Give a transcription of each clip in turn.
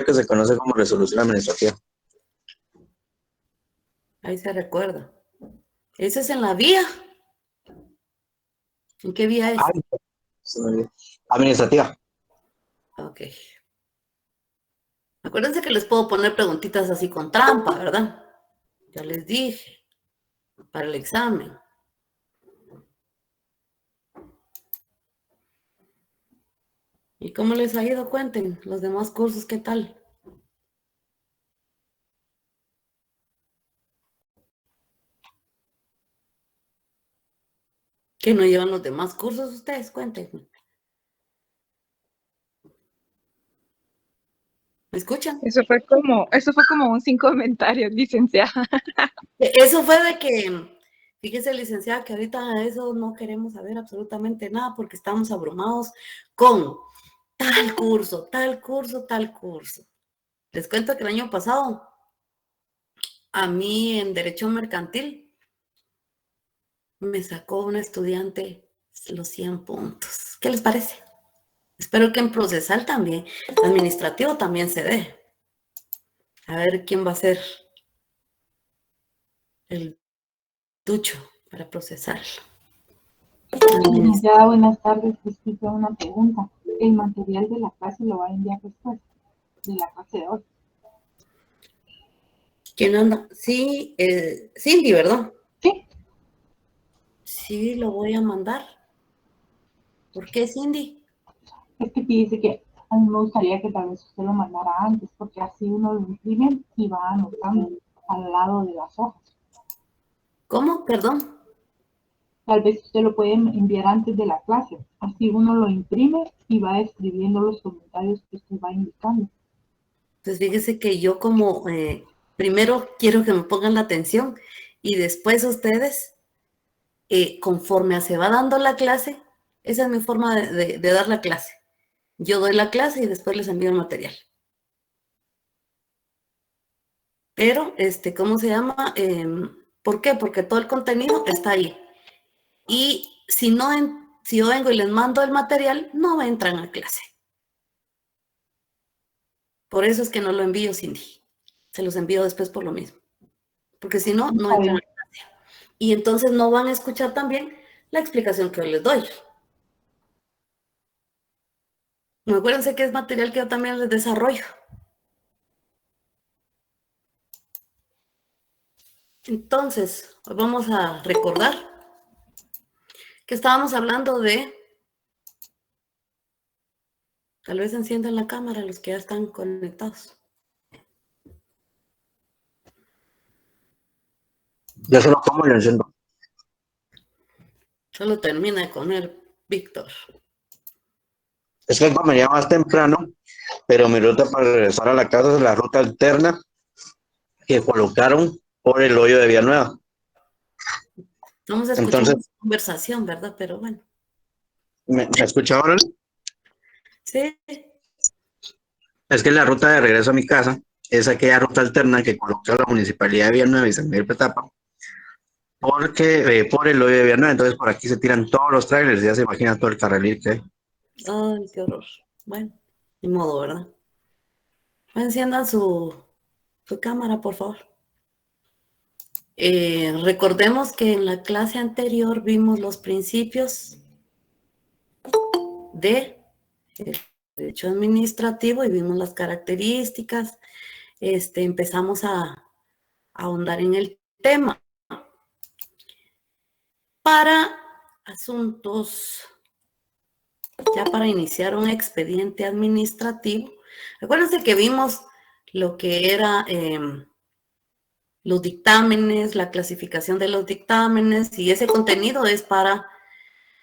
que se conoce como resolución administrativa. Ahí se recuerda. ¿Ese es en la vía? ¿En qué vía es? Ay, administrativa. Ok. Acuérdense que les puedo poner preguntitas así con trampa, ¿verdad? Ya les dije, para el examen. ¿Y cómo les ha ido? Cuenten, los demás cursos, ¿qué tal? ¿Que no llevan los demás cursos ustedes? Cuenten. ¿Me escuchan? Eso fue como un sin comentarios, licenciada. Eso fue de que, fíjese, licenciada, que ahorita de eso no queremos saber absolutamente nada porque estamos abrumados con tal curso, tal curso, tal curso. Les cuento que el año pasado, a mí en Derecho Mercantil, me sacó una estudiante los 100 puntos. ¿Qué les parece? Espero que en procesal también, administrativo también se dé. A ver quién va a ser el ducho para procesar. Licenciada, buenas tardes. Disculpe una pregunta. ¿El material de la clase lo va a enviar después de la clase de hoy? ¿Quién anda? Sí, Cindy, ¿verdad? Sí. Sí, lo voy a mandar. ¿Por qué, Cindy? Es que dice que a mí me gustaría que tal vez usted lo mandara antes, porque así uno lo imprime y va anotando al lado de las hojas. ¿Cómo? Perdón. Tal vez usted lo puede enviar antes de la clase. Así uno lo imprime y va escribiendo los comentarios que usted va indicando. Pues fíjese que yo como primero quiero que me pongan la atención y después ustedes, conforme se va dando la clase, esa es mi forma de dar la clase. Yo doy la clase y después les envío el material. Pero, ¿cómo se llama? ¿Por qué? Porque todo el contenido está ahí. Y si yo vengo y les mando el material, no entran a clase. Por eso es que no lo envío, Cindy. Se los envío después por lo mismo. Porque si no, no entran a clase. Y entonces no van a escuchar también la explicación que hoy les doy. Acuérdense que es material que yo también les desarrollo. Entonces, hoy vamos a recordar que estábamos hablando de, tal vez enciendan la cámara los que ya están conectados. Yo solo como y lo enciendo. Solo termina de comer Víctor. Es que comería más temprano, pero mi ruta para regresar a la casa es la ruta alterna que colocaron por el hoyo de Villanueva. Vamos a escuchar Entonces, una conversación, ¿verdad? Pero bueno. ¿me escucha ahora? Sí. Es que la ruta de regreso a mi casa es aquella ruta alterna que colocó la Municipalidad de Villanueva y San Miguel Petapa, porque por el hoyo de Villanueva, entonces por aquí se tiran todos los trailers, ya se imagina todo el carril que hay. Ay, qué horror. Bueno, ni modo, ¿verdad? Enciendan su cámara, por favor. Recordemos que en la clase anterior vimos los principios de derecho administrativo y vimos las características. Empezamos a ahondar en el tema. Para asuntos, ya para iniciar un expediente administrativo, acuérdense que vimos lo que era los dictámenes, la clasificación de los dictámenes, y ese contenido es para,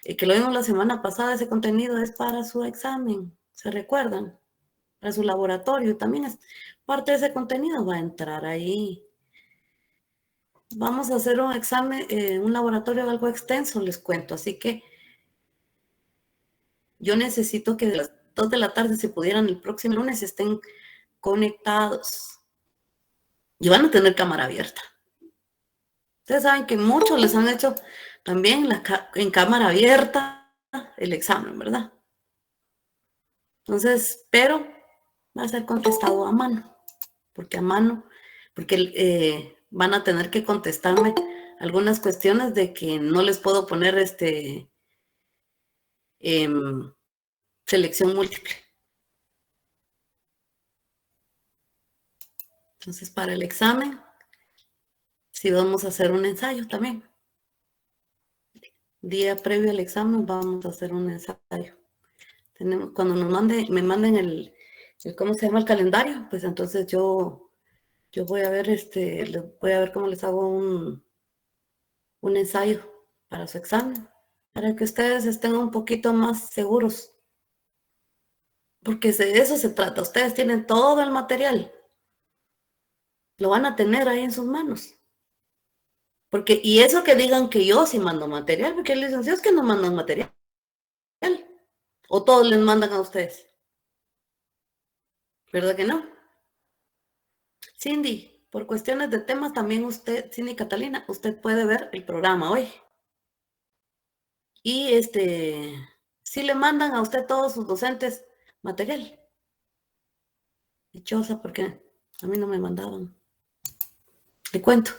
que lo vimos la semana pasada, ese contenido es para su examen, ¿se recuerdan? Para su laboratorio, también es parte de ese contenido, va a entrar ahí. Vamos a hacer un examen, un laboratorio algo extenso, les cuento, así que yo necesito que de las 2 de la tarde, si pudieran, el próximo lunes estén conectados y van a tener cámara abierta. Ustedes saben que muchos les han hecho también en cámara abierta el examen, ¿verdad? Entonces, pero va a ser contestado a mano, porque van a tener que contestarme algunas cuestiones de que no les puedo poner selección múltiple. Entonces, para el examen, sí vamos a hacer un ensayo también. Día previo al examen vamos a hacer un ensayo. Cuando me manden el ¿cómo se llama? El calendario, pues entonces yo voy a ver, voy a ver cómo les hago un ensayo para su examen, para que ustedes estén un poquito más seguros. Porque de eso se trata. Ustedes tienen todo el material. Lo van a tener ahí en sus manos. Y eso que digan que yo sí mando material, porque hay licenciados que no mandan material. O todos les mandan a ustedes. ¿Verdad que no? Cindy, por cuestiones de temas también usted, Cindy Catalina, usted puede ver el programa hoy. Y sí le mandan a usted todos sus docentes material. Dichosa, porque a mí no me mandaban. Le cuento,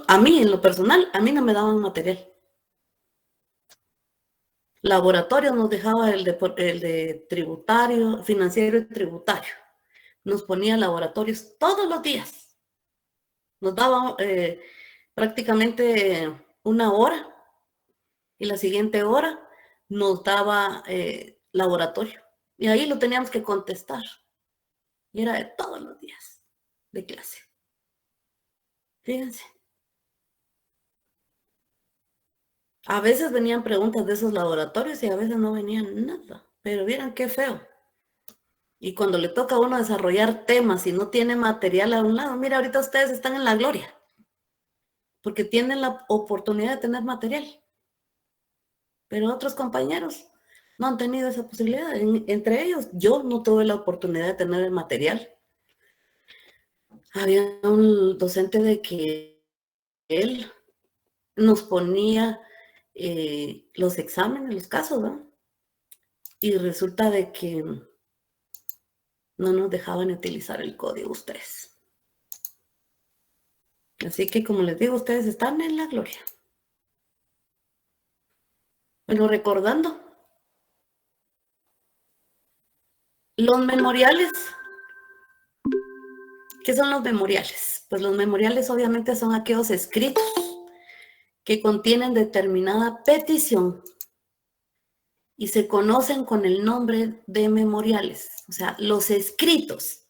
a mí en lo personal, a mí no me daban material. Laboratorio nos dejaba el de tributario, financiero y tributario. Nos ponía laboratorios todos los días. Nos daba prácticamente una hora y la siguiente hora nos daba laboratorio. Y ahí lo teníamos que contestar. Y era de todos los días de clase. Fíjense. A veces venían preguntas de esos laboratorios y a veces no venían nada. Pero vieran qué feo. Y cuando le toca a uno desarrollar temas y no tiene material a un lado, mira, ahorita ustedes están en la gloria. Porque tienen la oportunidad de tener material. Pero otros compañeros no han tenido esa posibilidad. Entre ellos, yo no tuve la oportunidad de tener el material. Había un docente de que él nos ponía los exámenes, los casos, ¿no? Y resulta de que no nos dejaban utilizar el código ustedes. Así que, como les digo, ustedes están en la gloria. Bueno, recordando, los memoriales. ¿Qué son los memoriales? Pues los memoriales obviamente son aquellos escritos que contienen determinada petición y se conocen con el nombre de memoriales. O sea, los escritos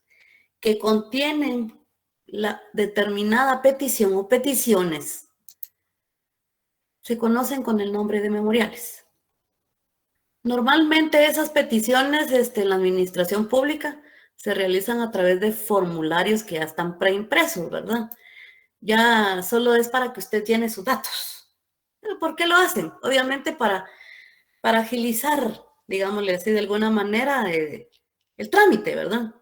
que contienen la determinada petición o peticiones se conocen con el nombre de memoriales. Normalmente esas peticiones en la administración pública se realizan a través de formularios que ya están preimpresos, ¿verdad? Ya solo es para que usted llene sus datos. ¿Pero por qué lo hacen? Obviamente para agilizar, digámosle así, de alguna manera, el trámite, ¿verdad?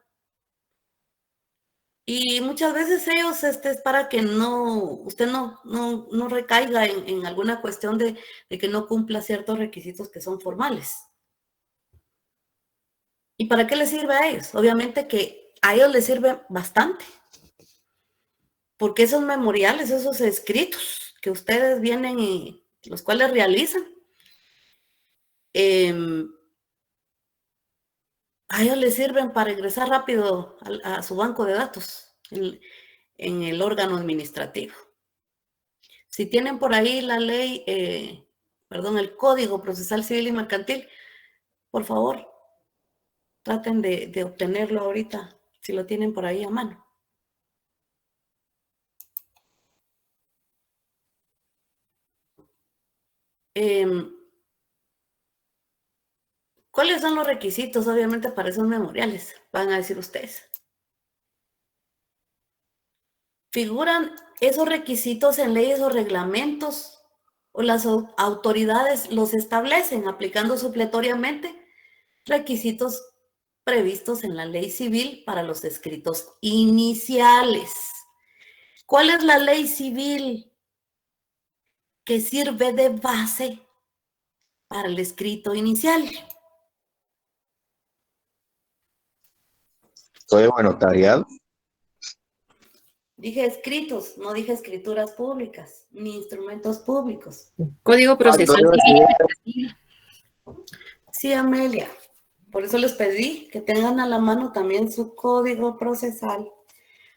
Y muchas veces ellos es para que usted no recaiga en alguna cuestión de que no cumpla ciertos requisitos que son formales. ¿Y para qué les sirve a ellos? Obviamente que a ellos les sirve bastante. Porque esos memoriales, esos escritos que ustedes vienen y los cuales realizan, a ellos les sirven para ingresar rápido a su banco de datos en el órgano administrativo. Si tienen por ahí la ley, el Código Procesal Civil y Mercantil, por favor, traten de obtenerlo ahorita, si lo tienen por ahí a mano. ¿Cuáles son los requisitos, obviamente, para esos memoriales? Van a decir ustedes. ¿Figuran esos requisitos en leyes o reglamentos o las autoridades los establecen aplicando supletoriamente requisitos previstos en la ley civil para los escritos iniciales? ¿Cuál es la ley civil que sirve de base para el escrito inicial? Código de notariado. Dije escritos, no dije escrituras públicas, ni instrumentos públicos. Código procesal civil. Sí, Amelia. Por eso les pedí que tengan a la mano también su código procesal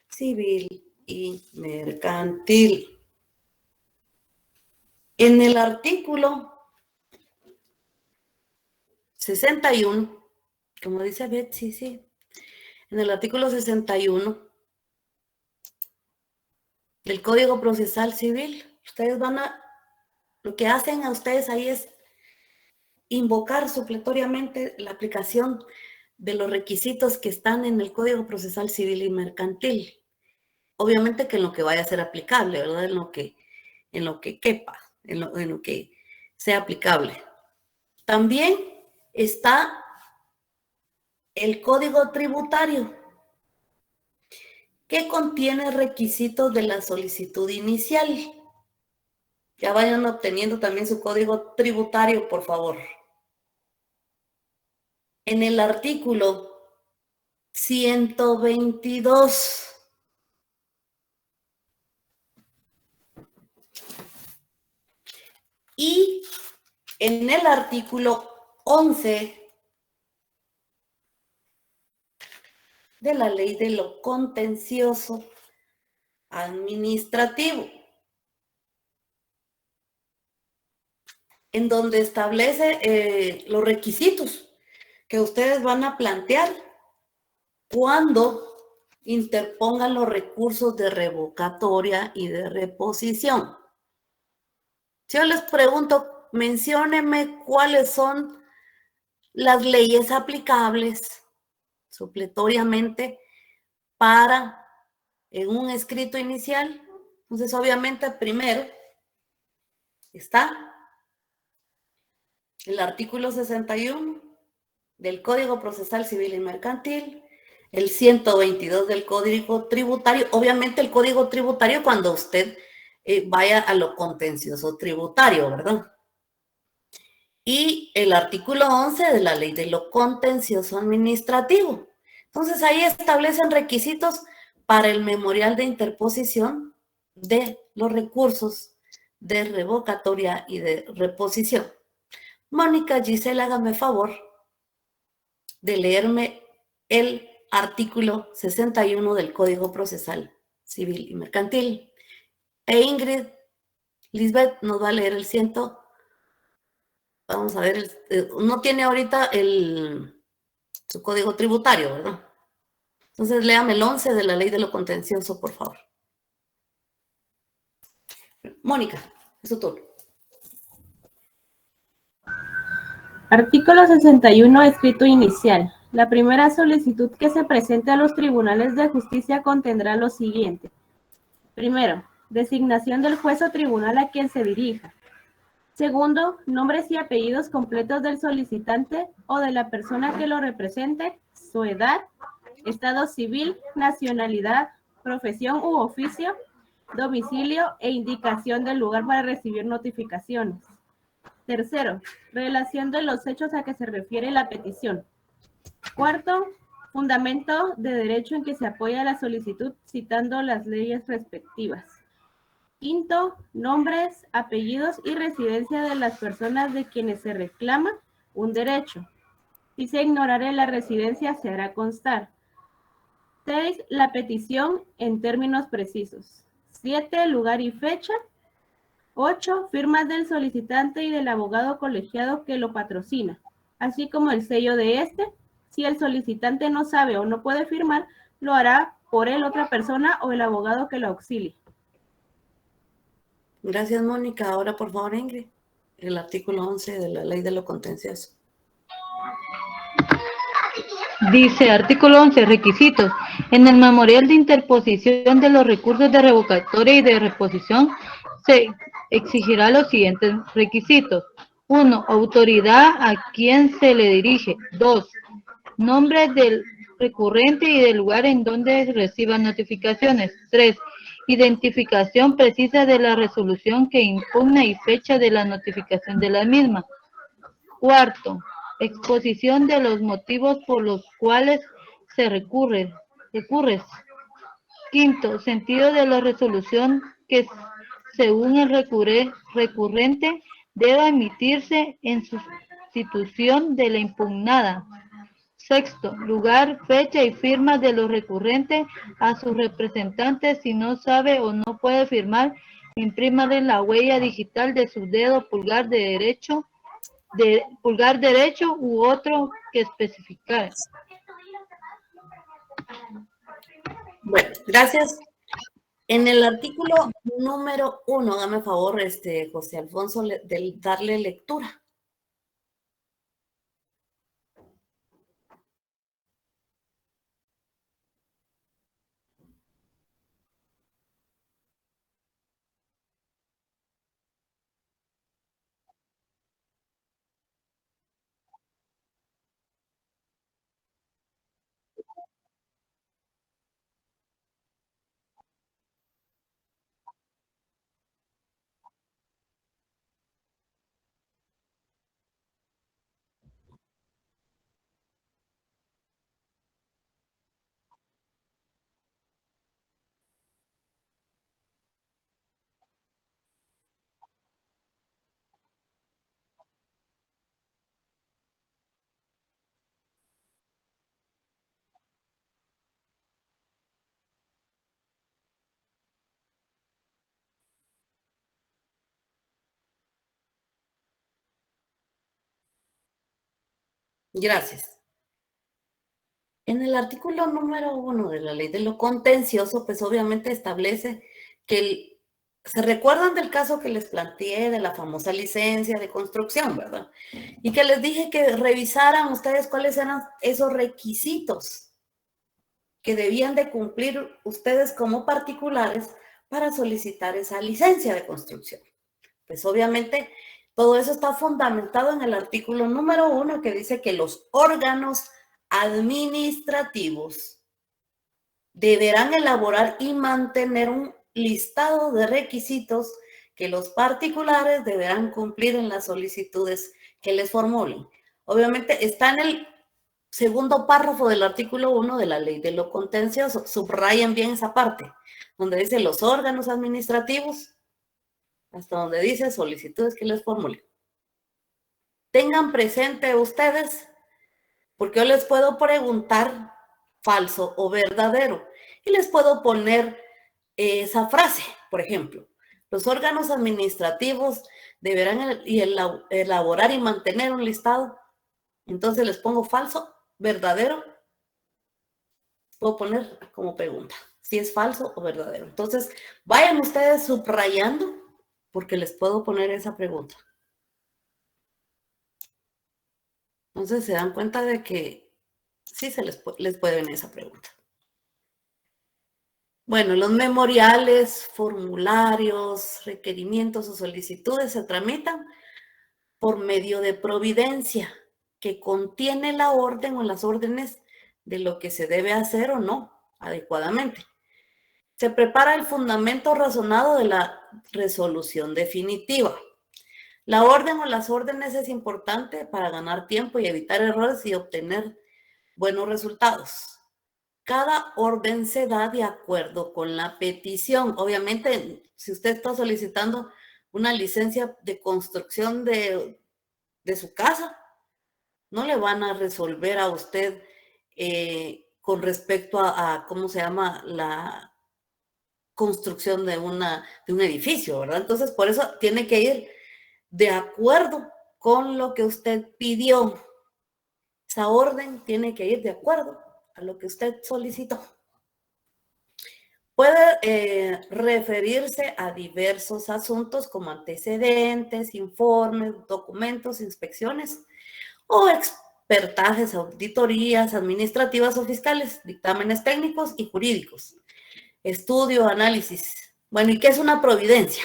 civil y mercantil. En el artículo 61, como dice Betsy, sí. En el artículo 61 del Código Procesal Civil, ustedes lo que hacen a ustedes ahí es invocar supletoriamente la aplicación de los requisitos que están en el Código Procesal Civil y Mercantil. Obviamente que en lo que vaya a ser aplicable, ¿verdad? En lo que quepa, en lo que sea aplicable. También está el Código Tributario, que contiene requisitos de la solicitud inicial. Ya vayan obteniendo también su código tributario, por favor. En el artículo 122 y en el artículo 11 de la Ley de lo Contencioso Administrativo, en donde establece los requisitos que ustedes van a plantear cuando interpongan los recursos de revocatoria y de reposición. Si yo les pregunto, menciónenme cuáles son las leyes aplicables supletoriamente para en un escrito inicial. Entonces, obviamente, primero está el artículo 61 del Código Procesal Civil y Mercantil, el 122 del Código Tributario, obviamente el Código Tributario cuando usted vaya a lo contencioso tributario, ¿verdad? Y el artículo 11 de la Ley de lo Contencioso Administrativo. Entonces ahí establecen requisitos para el memorial de interposición de los recursos de revocatoria y de reposición. Mónica Gisela, hágame favor de leerme el artículo 61 del Código Procesal Civil y Mercantil. E Ingrid, Lisbeth nos va a leer el 100. Vamos a ver, no tiene ahorita su código tributario, ¿verdad? Entonces léame el 11 de la Ley de lo Contencioso, por favor. Mónica, es tu turno. Artículo 61, escrito inicial. La primera solicitud que se presente a los tribunales de justicia contendrá lo siguiente. Primero, designación del juez o tribunal a quien se dirija. Segundo, nombres y apellidos completos del solicitante o de la persona que lo represente, su edad, estado civil, nacionalidad, profesión u oficio, domicilio e indicación del lugar para recibir notificaciones. Tercero, relación de los hechos a que se refiere la petición. Cuarto, fundamento de derecho en que se apoya la solicitud citando las leyes respectivas. Quinto, nombres, apellidos y residencia de las personas de quienes se reclama un derecho. Si se ignorare la residencia, se hará constar. 6, la petición en términos precisos. 7, lugar y fecha. 8, firmas del solicitante y del abogado colegiado que lo patrocina, así como el sello de este. Si el solicitante no sabe o no puede firmar, lo hará por él otra persona o el abogado que lo auxilie. Gracias, Mónica. Ahora, por favor, Ingrid, el artículo 11 de la Ley de lo Contencioso. Dice, artículo 11, requisitos. En el memorial de interposición de los recursos de revocatoria y de reposición se exigirá los siguientes requisitos. 1. Autoridad a quien se le dirige. 2. Nombre del recurrente y del lugar en donde reciba notificaciones. 3. Identificación precisa de la resolución que impugna y fecha de la notificación de la misma. 4. Exposición de los motivos por los cuales se recurre. recurres. Quinto, sentido de la resolución que según el recurrente deba emitirse en sustitución de la impugnada. Sexto, lugar, fecha y firma de los recurrentes a sus representantes. Si no sabe o no puede firmar, imprímale la huella digital de su dedo pulgar derecho u otro que especificar. Bueno, gracias. En el artículo número 1, dame favor, José Alfonso, de darle lectura. Gracias. En el artículo número 1 de la ley de lo contencioso, pues obviamente establece que se recuerdan del caso que les planteé de la famosa licencia de construcción, ¿verdad? Y que les dije que revisaran ustedes cuáles eran esos requisitos que debían de cumplir ustedes como particulares para solicitar esa licencia de construcción. Pues obviamente todo eso está fundamentado en el artículo número 1 que dice que los órganos administrativos deberán elaborar y mantener un listado de requisitos que los particulares deberán cumplir en las solicitudes que les formulen. Obviamente está en el segundo párrafo del artículo 1 de la ley de lo contencioso. Subrayen bien esa parte, donde dice los órganos administrativos, hasta donde dice solicitudes que les formulen. Tengan presente ustedes, porque yo les puedo preguntar falso o verdadero, y les puedo poner esa frase, por ejemplo, los órganos administrativos deberán elaborar y mantener un listado. Entonces les pongo falso, verdadero, puedo poner como pregunta, si es falso o verdadero. Entonces, vayan ustedes subrayando, porque les puedo poner esa pregunta. Entonces se dan cuenta de que sí les puede venir esa pregunta. Bueno, los memoriales, formularios, requerimientos o solicitudes se tramitan por medio de providencia que contiene la orden o las órdenes de lo que se debe hacer o no adecuadamente. Se prepara el fundamento razonado de la resolución definitiva. La orden o las órdenes es importante para ganar tiempo y evitar errores y obtener buenos resultados. Cada orden se da de acuerdo con la petición. Obviamente, si usted está solicitando una licencia de construcción de su casa, no le van a resolver a usted con respecto a ¿cómo se llama? La construcción de un edificio, ¿verdad? Entonces, por eso tiene que ir de acuerdo con lo que usted pidió. Esa orden tiene que ir de acuerdo a lo que usted solicitó. Puede referirse a diversos asuntos como antecedentes, informes, documentos, inspecciones o expertajes, auditorías administrativas o fiscales, dictámenes técnicos y jurídicos, estudio, análisis. Bueno, ¿y qué es una providencia?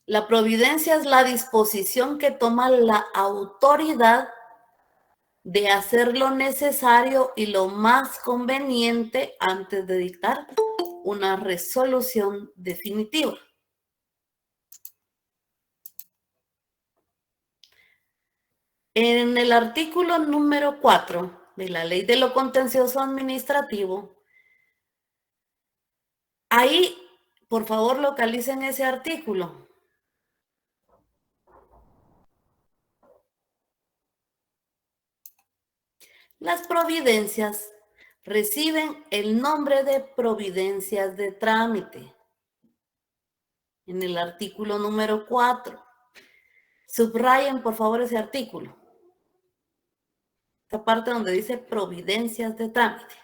La providencia es la disposición que toma la autoridad de hacer lo necesario y lo más conveniente antes de dictar una resolución definitiva. En el artículo número 4 de la Ley de lo Contencioso Administrativo, ahí, por favor, localicen ese artículo. Las providencias reciben el nombre de providencias de trámite. En el artículo número 4. Subrayen, por favor, ese artículo. Esta parte donde dice providencias de trámite.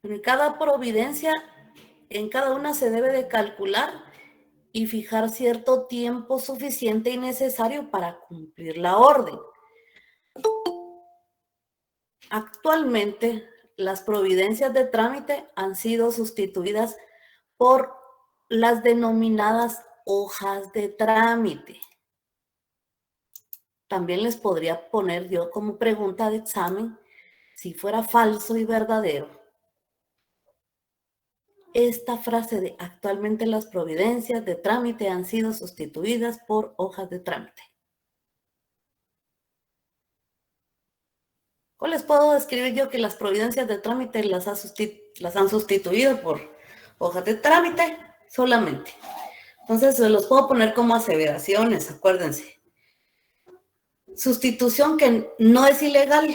En cada providencia, en cada una se debe de calcular y fijar cierto tiempo suficiente y necesario para cumplir la orden. Actualmente, las providencias de trámite han sido sustituidas por las denominadas hojas de trámite. También les podría poner yo como pregunta de examen, si fuera falso y verdadero, esta frase de actualmente las providencias de trámite han sido sustituidas por hojas de trámite. ¿Cómo les puedo describir yo que las providencias de trámite las han sustituido por hojas de trámite solamente? Entonces, se los puedo poner como aseveraciones, acuérdense. Sustitución que no es ilegal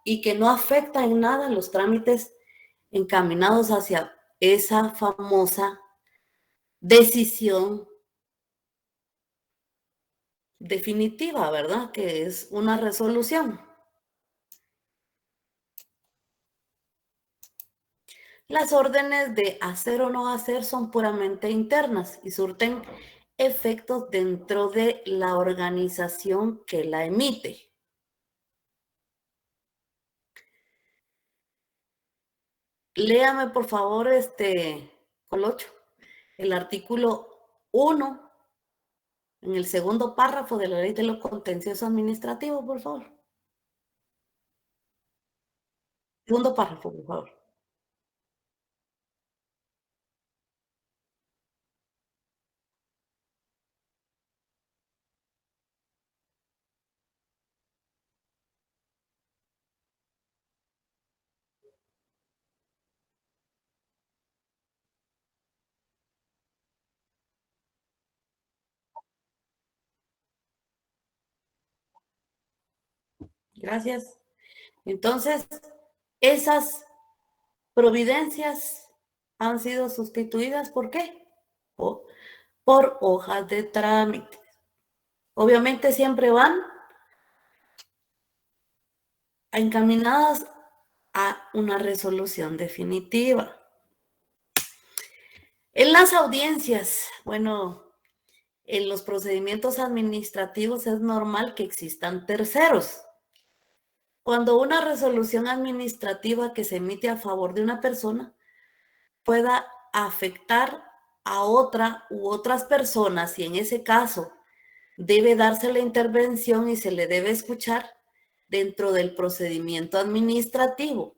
y que no afecta en nada los trámites encaminados hacia esa famosa decisión definitiva, ¿verdad? Que es una resolución. Las órdenes de hacer o no hacer son puramente internas y surten efectos dentro de la organización que la emite. Léame, por favor, Colocho, el artículo 1, en el segundo párrafo de la Ley de lo Contencioso Administrativo, por favor. Segundo párrafo, por favor. Gracias. Entonces, esas providencias han sido sustituidas, ¿por qué? Por hojas de trámite. Obviamente siempre van encaminadas a una resolución definitiva. En las audiencias, bueno, en los procedimientos administrativos es normal que existan terceros. Cuando una resolución administrativa que se emite a favor de una persona pueda afectar a otra u otras personas y en ese caso debe darse la intervención y se le debe escuchar dentro del procedimiento administrativo.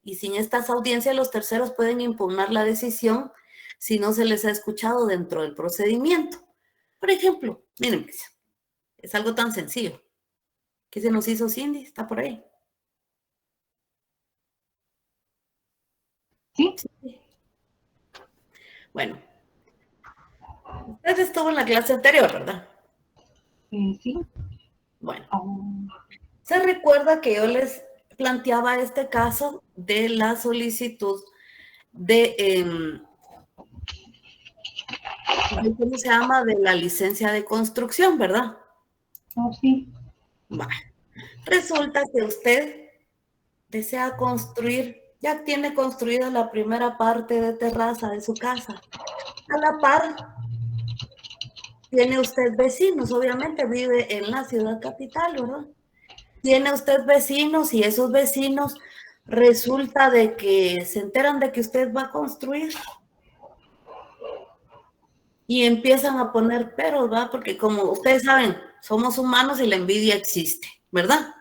Y sin estas audiencias los terceros pueden impugnar la decisión si no se les ha escuchado dentro del procedimiento. Por ejemplo, miren, es algo tan sencillo. ¿Qué se nos hizo Cindy? ¿Está por ahí? Sí. Bueno, usted estuvo en la clase anterior, ¿verdad? Sí. Bueno, Oh, se recuerda que yo les planteaba este caso de la solicitud de, ¿cómo se llama? De la licencia de construcción, ¿verdad? no, sí. Bueno, resulta que usted desea construir, ya tiene construida la primera parte de terraza de su casa. A la par, tiene usted vecinos, obviamente vive en la ciudad capital, ¿verdad? Tiene usted vecinos y esos vecinos resulta de que se enteran de que usted va a construir y empiezan a poner peros, ¿verdad? Porque como ustedes saben, somos humanos y la envidia existe, ¿verdad?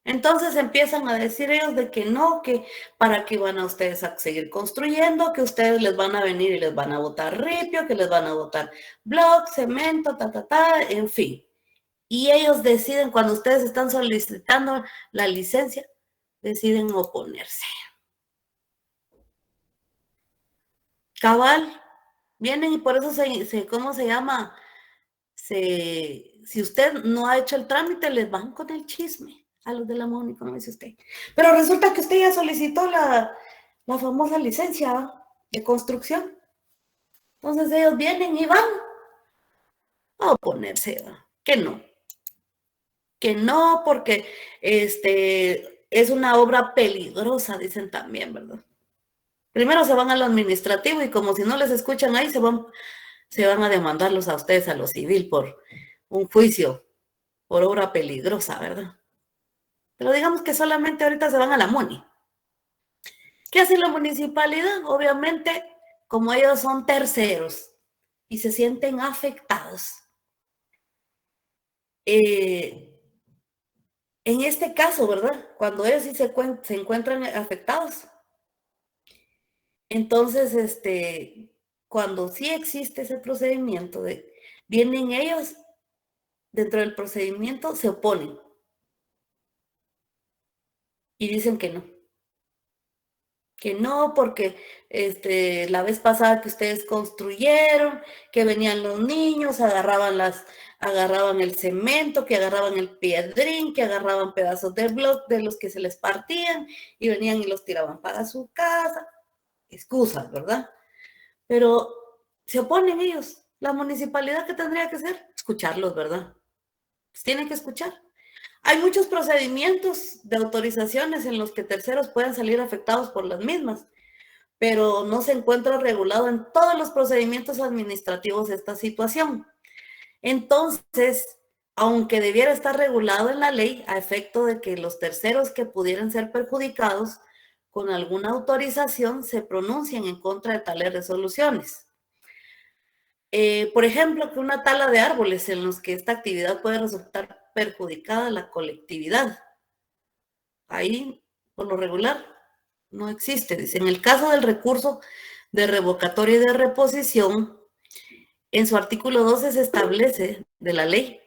Entonces empiezan a decir ellos de que no, que para qué van a ustedes a seguir construyendo, que ustedes les van a venir y les van a botar ripio, que les van a botar bloc, cemento, en fin. Y ellos deciden, cuando ustedes están solicitando la licencia, deciden oponerse. Cabal, vienen y por eso ¿cómo se llama? Si usted no ha hecho el trámite, les van con el chisme a los de la MONI, como dice usted. Pero resulta que usted ya solicitó la famosa licencia de construcción. Entonces ellos vienen y van a oponerse, ¿verdad? Que no, porque es una obra peligrosa, dicen también, ¿verdad? Primero se van a lo administrativo y como si no les escuchan ahí, se van a demandarlos a ustedes a lo civil por un juicio por obra peligrosa, ¿verdad? Pero digamos que solamente ahorita se van a la MONI. ¿Qué hace la municipalidad? Obviamente, como ellos son terceros y se sienten afectados, en este caso, ¿verdad? Cuando ellos sí se encuentran afectados, entonces, cuando sí existe ese procedimiento, vienen ellos, dentro del procedimiento se oponen y dicen que no, porque la vez pasada que ustedes construyeron, que venían los niños, agarraban el cemento, que agarraban el piedrín, que agarraban pedazos de bloc de los que se les partían y venían y los tiraban para su casa. Excusas, ¿verdad? Pero se oponen ellos. La municipalidad, ¿qué tendría que hacer? Escucharlos, ¿verdad? Pues tienen que escuchar. Hay muchos procedimientos de autorizaciones en los que terceros pueden salir afectados por las mismas, pero no se encuentra regulado en todos los procedimientos administrativos esta situación. Entonces, aunque debiera estar regulado en la ley, a efecto de que los terceros que pudieran ser perjudicados con alguna autorización se pronuncien en contra de tales resoluciones. Por ejemplo, que una tala de árboles en los que esta actividad puede resultar perjudicada a la colectividad. Ahí, por lo regular, no existe. Dice, en el caso del recurso de revocatoria y de reposición, en su artículo 12 se establece de la ley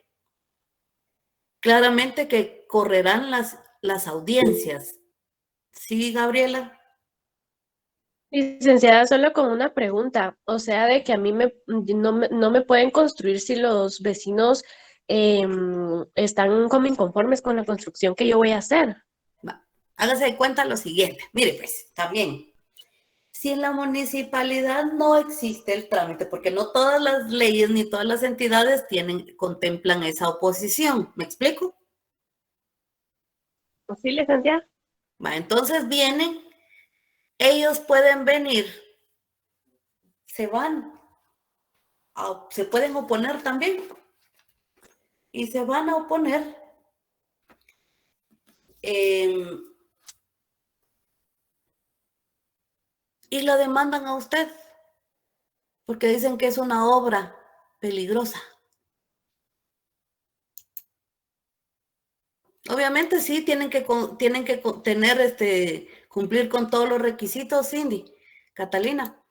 claramente que correrán las audiencias. ¿Sí, Gabriela? Licenciada, solo con una pregunta, o sea, de que a mí no me pueden construir si los vecinos están como inconformes con la construcción que yo voy a hacer. Hágase de cuenta lo siguiente. Mire, pues, también, si en la municipalidad no existe el trámite, porque no todas las leyes ni todas las entidades contemplan esa oposición, ¿me explico? ¿Sí, licenciada? Entonces vienen, ellos pueden venir, se pueden oponer también, y se van a oponer y lo demandan a usted, porque dicen que es una obra peligrosa. Obviamente sí, tienen que cumplir con todos los requisitos, Cindy, Catalina.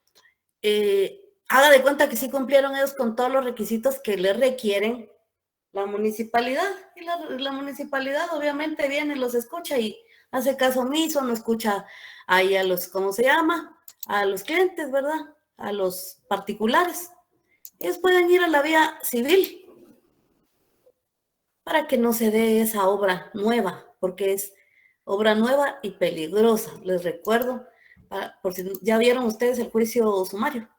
Haga de cuenta que sí cumplieron ellos con todos los requisitos que les requieren la municipalidad. Y la municipalidad obviamente viene, los escucha y hace caso omiso, no escucha ahí a los, ¿cómo se llama? A los clientes, ¿verdad? A los particulares. Ellos pueden ir a la vía civil para que no se dé esa obra nueva, porque es obra nueva y peligrosa. Les recuerdo, por si ya vieron ustedes el juicio sumario.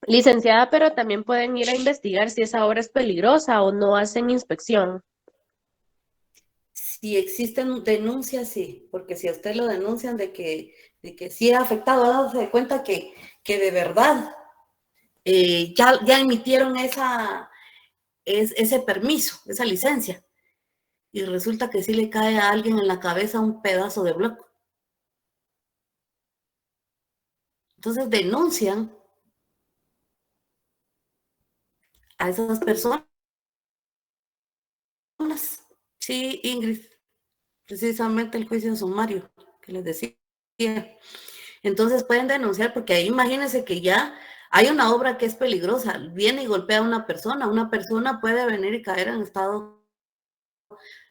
Licenciada, pero también pueden ir a investigar si esa obra es peligrosa o no hacen inspección. Si existen denuncias, sí, porque si a usted lo denuncian de que sí ha afectado, dándose cuenta que de verdad ya emitieron ese permiso, esa licencia, y resulta que sí le cae a alguien en la cabeza un pedazo de bloque. Entonces denuncian a esas personas Sí, Ingrid, precisamente el juicio sumario que les decía. Entonces pueden denunciar porque ahí imagínense que ya hay una obra que es peligrosa, viene y golpea a una persona puede venir y caer en estado,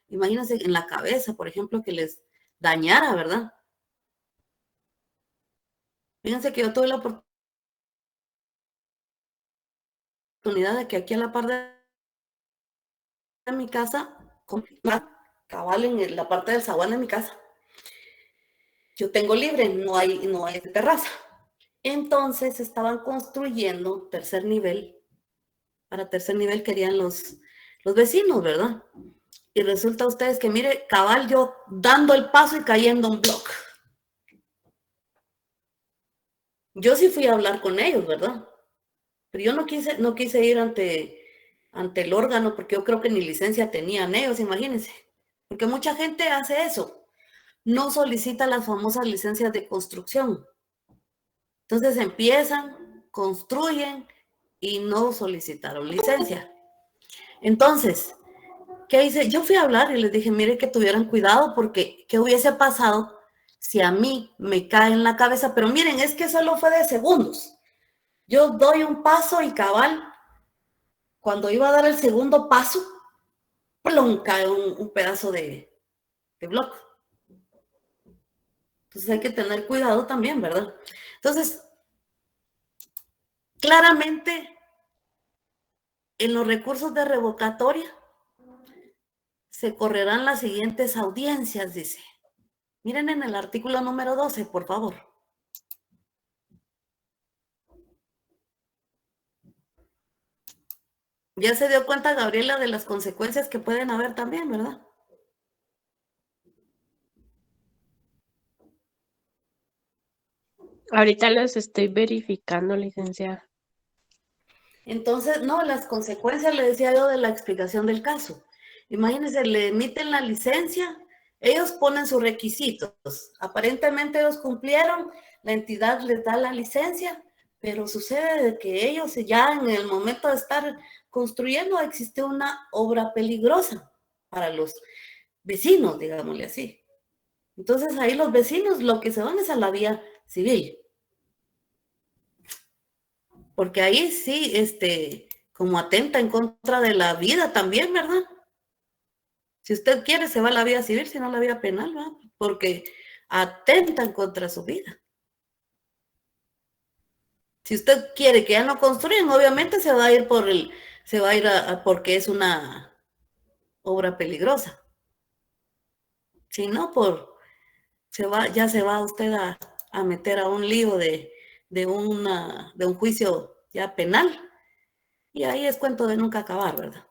imagínense en la cabeza, por ejemplo, que les dañara, ¿verdad? Fíjense que yo tuve la oportunidad de que aquí a la par de mi casa, cabal en la parte del zaguán de mi casa, yo tengo libre, no hay terraza. Entonces estaban construyendo tercer nivel. Para tercer nivel querían los vecinos, ¿verdad? Y resulta ustedes que, mire, cabal yo dando el paso y cayendo un bloque. Yo sí fui a hablar con ellos, ¿verdad? Pero yo no quise ir ante el órgano porque yo creo que ni licencia tenían ellos, imagínense. Porque mucha gente hace eso. No solicita las famosas licencias de construcción. Entonces empiezan, construyen y no solicitaron licencia. Entonces, ¿qué hice? Yo fui a hablar y les dije, mire, que tuvieran cuidado porque ¿qué hubiese pasado si a mí me cae en la cabeza? Pero miren, es que solo fue de segundos. Yo doy un paso y cabal, cuando iba a dar el segundo paso, plum, cae un pedazo de bloque. Entonces hay que tener cuidado también, ¿verdad? Entonces, claramente, en los recursos de revocatoria se correrán las siguientes audiencias, dice. Miren en el artículo número 12, por favor. Ya se dio cuenta, Gabriela, de las consecuencias que pueden haber también, ¿verdad? Ahorita los estoy verificando, licenciada. Entonces, no, las consecuencias, le decía yo, de la explicación del caso. Imagínense, le emiten la licencia, ellos ponen sus requisitos. Aparentemente ellos cumplieron, la entidad les da la licencia, pero sucede de que ellos ya en el momento de estar construyendo existe una obra peligrosa para los vecinos, digámosle así. Entonces ahí los vecinos lo que se van es a la vía civil. Porque ahí sí, como atenta en contra de la vida también, ¿verdad? Si usted quiere, se va a la vía civil, si no la vía penal, ¿verdad? Porque atentan contra su vida. Si usted quiere que ya no construyan, obviamente se va a ir porque es una obra peligrosa. Si no, ya se va usted a meter a un lío de un juicio ya penal. Y ahí es cuento de nunca acabar, ¿verdad?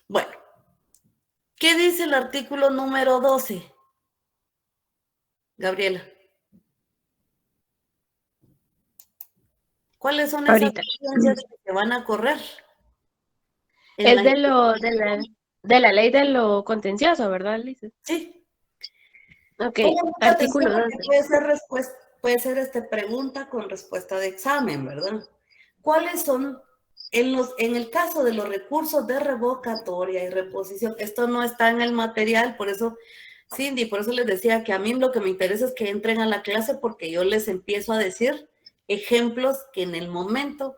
Bueno, ¿qué dice el artículo número 12? Gabriela. ¿Cuáles son esas Ahorita. consecuencias que se van a correr? Es de la ley de lo contencioso, ¿verdad, Lice? Sí. Ok, Pongan mucha artículo atención 12. porque puede ser pregunta con respuesta de examen, ¿verdad? ¿Cuáles son, en el caso de los recursos de revocatoria y reposición, esto no está en el material, por eso, Cindy, por eso les decía que a mí lo que me interesa es que entren a la clase porque yo les empiezo a decir ejemplos que en el momento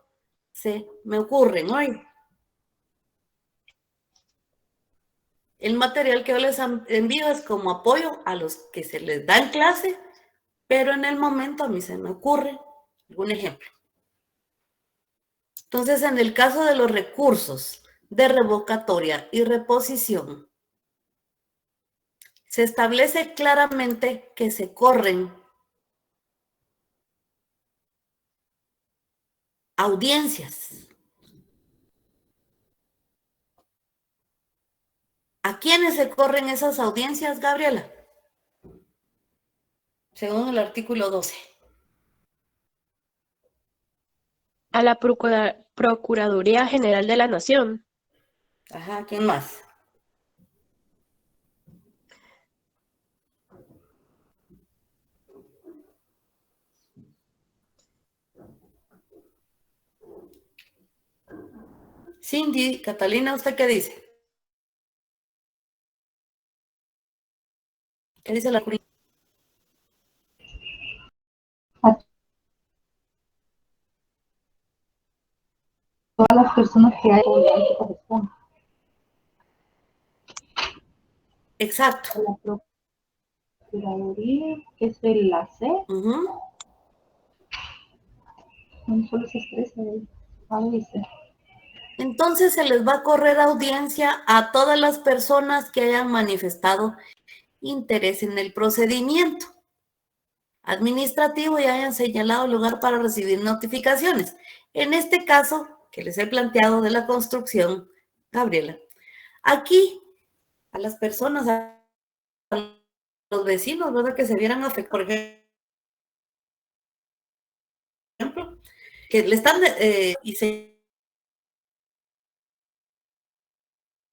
se me ocurren hoy. El material que yo les envío es como apoyo a los que se les da en clase, pero en el momento a mí se me ocurre algún ejemplo. Entonces, en el caso de los recursos de revocatoria y reposición, se establece claramente que se corren audiencias. ¿A quiénes se corren esas audiencias, Gabriela? Según el artículo 12. A la Procuraduría General de la Nación. Ajá, ¿quién más? Cindy, Catalina, ¿usted qué dice? dice la Todas las personas que hay que corresponde. Exacto. La Procuraduría, que es de la C, Ujú. no solo se expresa ahí. Ahí dice. Entonces se les va a correr audiencia a todas las personas que hayan manifestado interés en el procedimiento administrativo y hayan señalado lugar para recibir notificaciones. En este caso, que les he planteado de la construcción, Gabriela, aquí a las personas, a los vecinos, ¿verdad? Que se vieran afectados, por ejemplo, que le están y se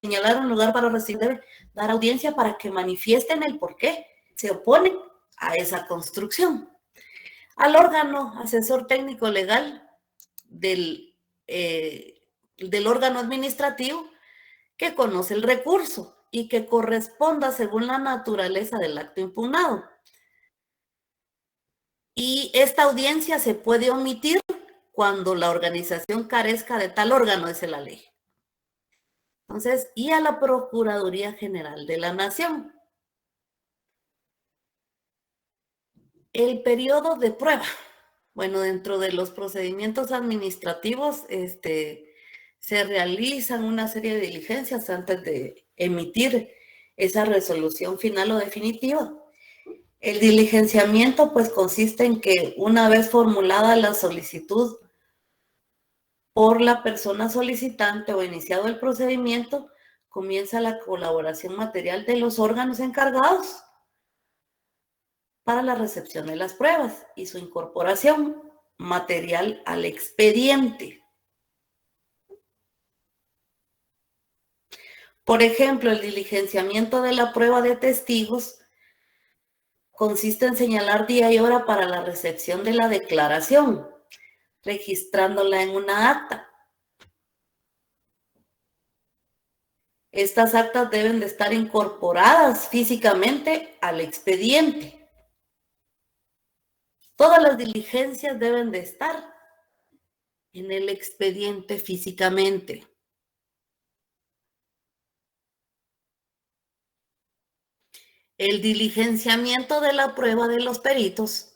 señalar un lugar para recibir, dar audiencia para que manifiesten el por qué se oponen a esa construcción. Al órgano asesor técnico legal del órgano administrativo que conoce el recurso y que corresponda según la naturaleza del acto impugnado. Y esta audiencia se puede omitir cuando la organización carezca de tal órgano, dice la ley. Entonces, y a la Procuraduría General de la Nación. El periodo de prueba. Bueno, dentro de los procedimientos administrativos, se realizan una serie de diligencias antes de emitir esa resolución final o definitiva. El diligenciamiento, pues, consiste en que una vez formulada la solicitud por la persona solicitante o iniciado el procedimiento, comienza la colaboración material de los órganos encargados para la recepción de las pruebas y su incorporación material al expediente. Por ejemplo, el diligenciamiento de la prueba de testigos consiste en señalar día y hora para la recepción de la declaración, registrándola en una acta. Estas actas deben de estar incorporadas físicamente al expediente. Todas las diligencias deben de estar en el expediente físicamente. El diligenciamiento de la prueba de los peritos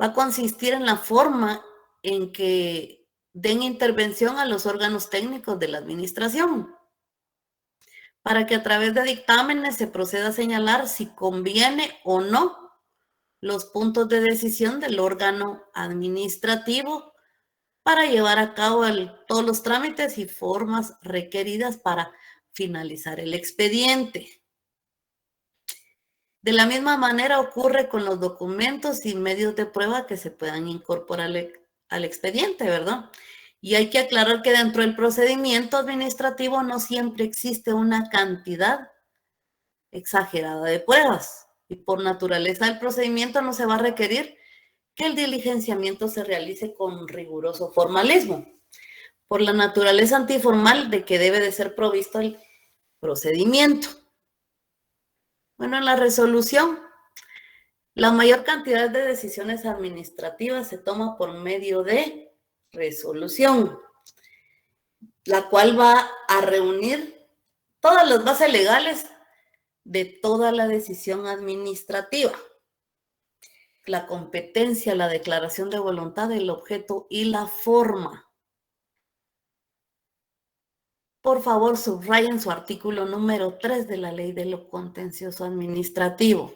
va a consistir en la forma en que den intervención a los órganos técnicos de la administración, para que a través de dictámenes se proceda a señalar si conviene o no los puntos de decisión del órgano administrativo para llevar a cabo todos los trámites y formas requeridas para finalizar el expediente. De la misma manera ocurre con los documentos y medios de prueba que se puedan incorporar al expediente, ¿verdad? Y hay que aclarar que dentro del procedimiento administrativo no siempre existe una cantidad exagerada de pruebas. Y por naturaleza del procedimiento no se va a requerir que el diligenciamiento se realice con riguroso formalismo, por la naturaleza antiformal de que debe de ser provisto el procedimiento. Bueno, en la resolución, la mayor cantidad de decisiones administrativas se toma por medio de resolución, la cual va a reunir todas las bases legales de toda la decisión administrativa. La competencia, la declaración de voluntad, el objeto y la forma. Por favor, subrayen su artículo número 3 de la Ley de lo Contencioso Administrativo.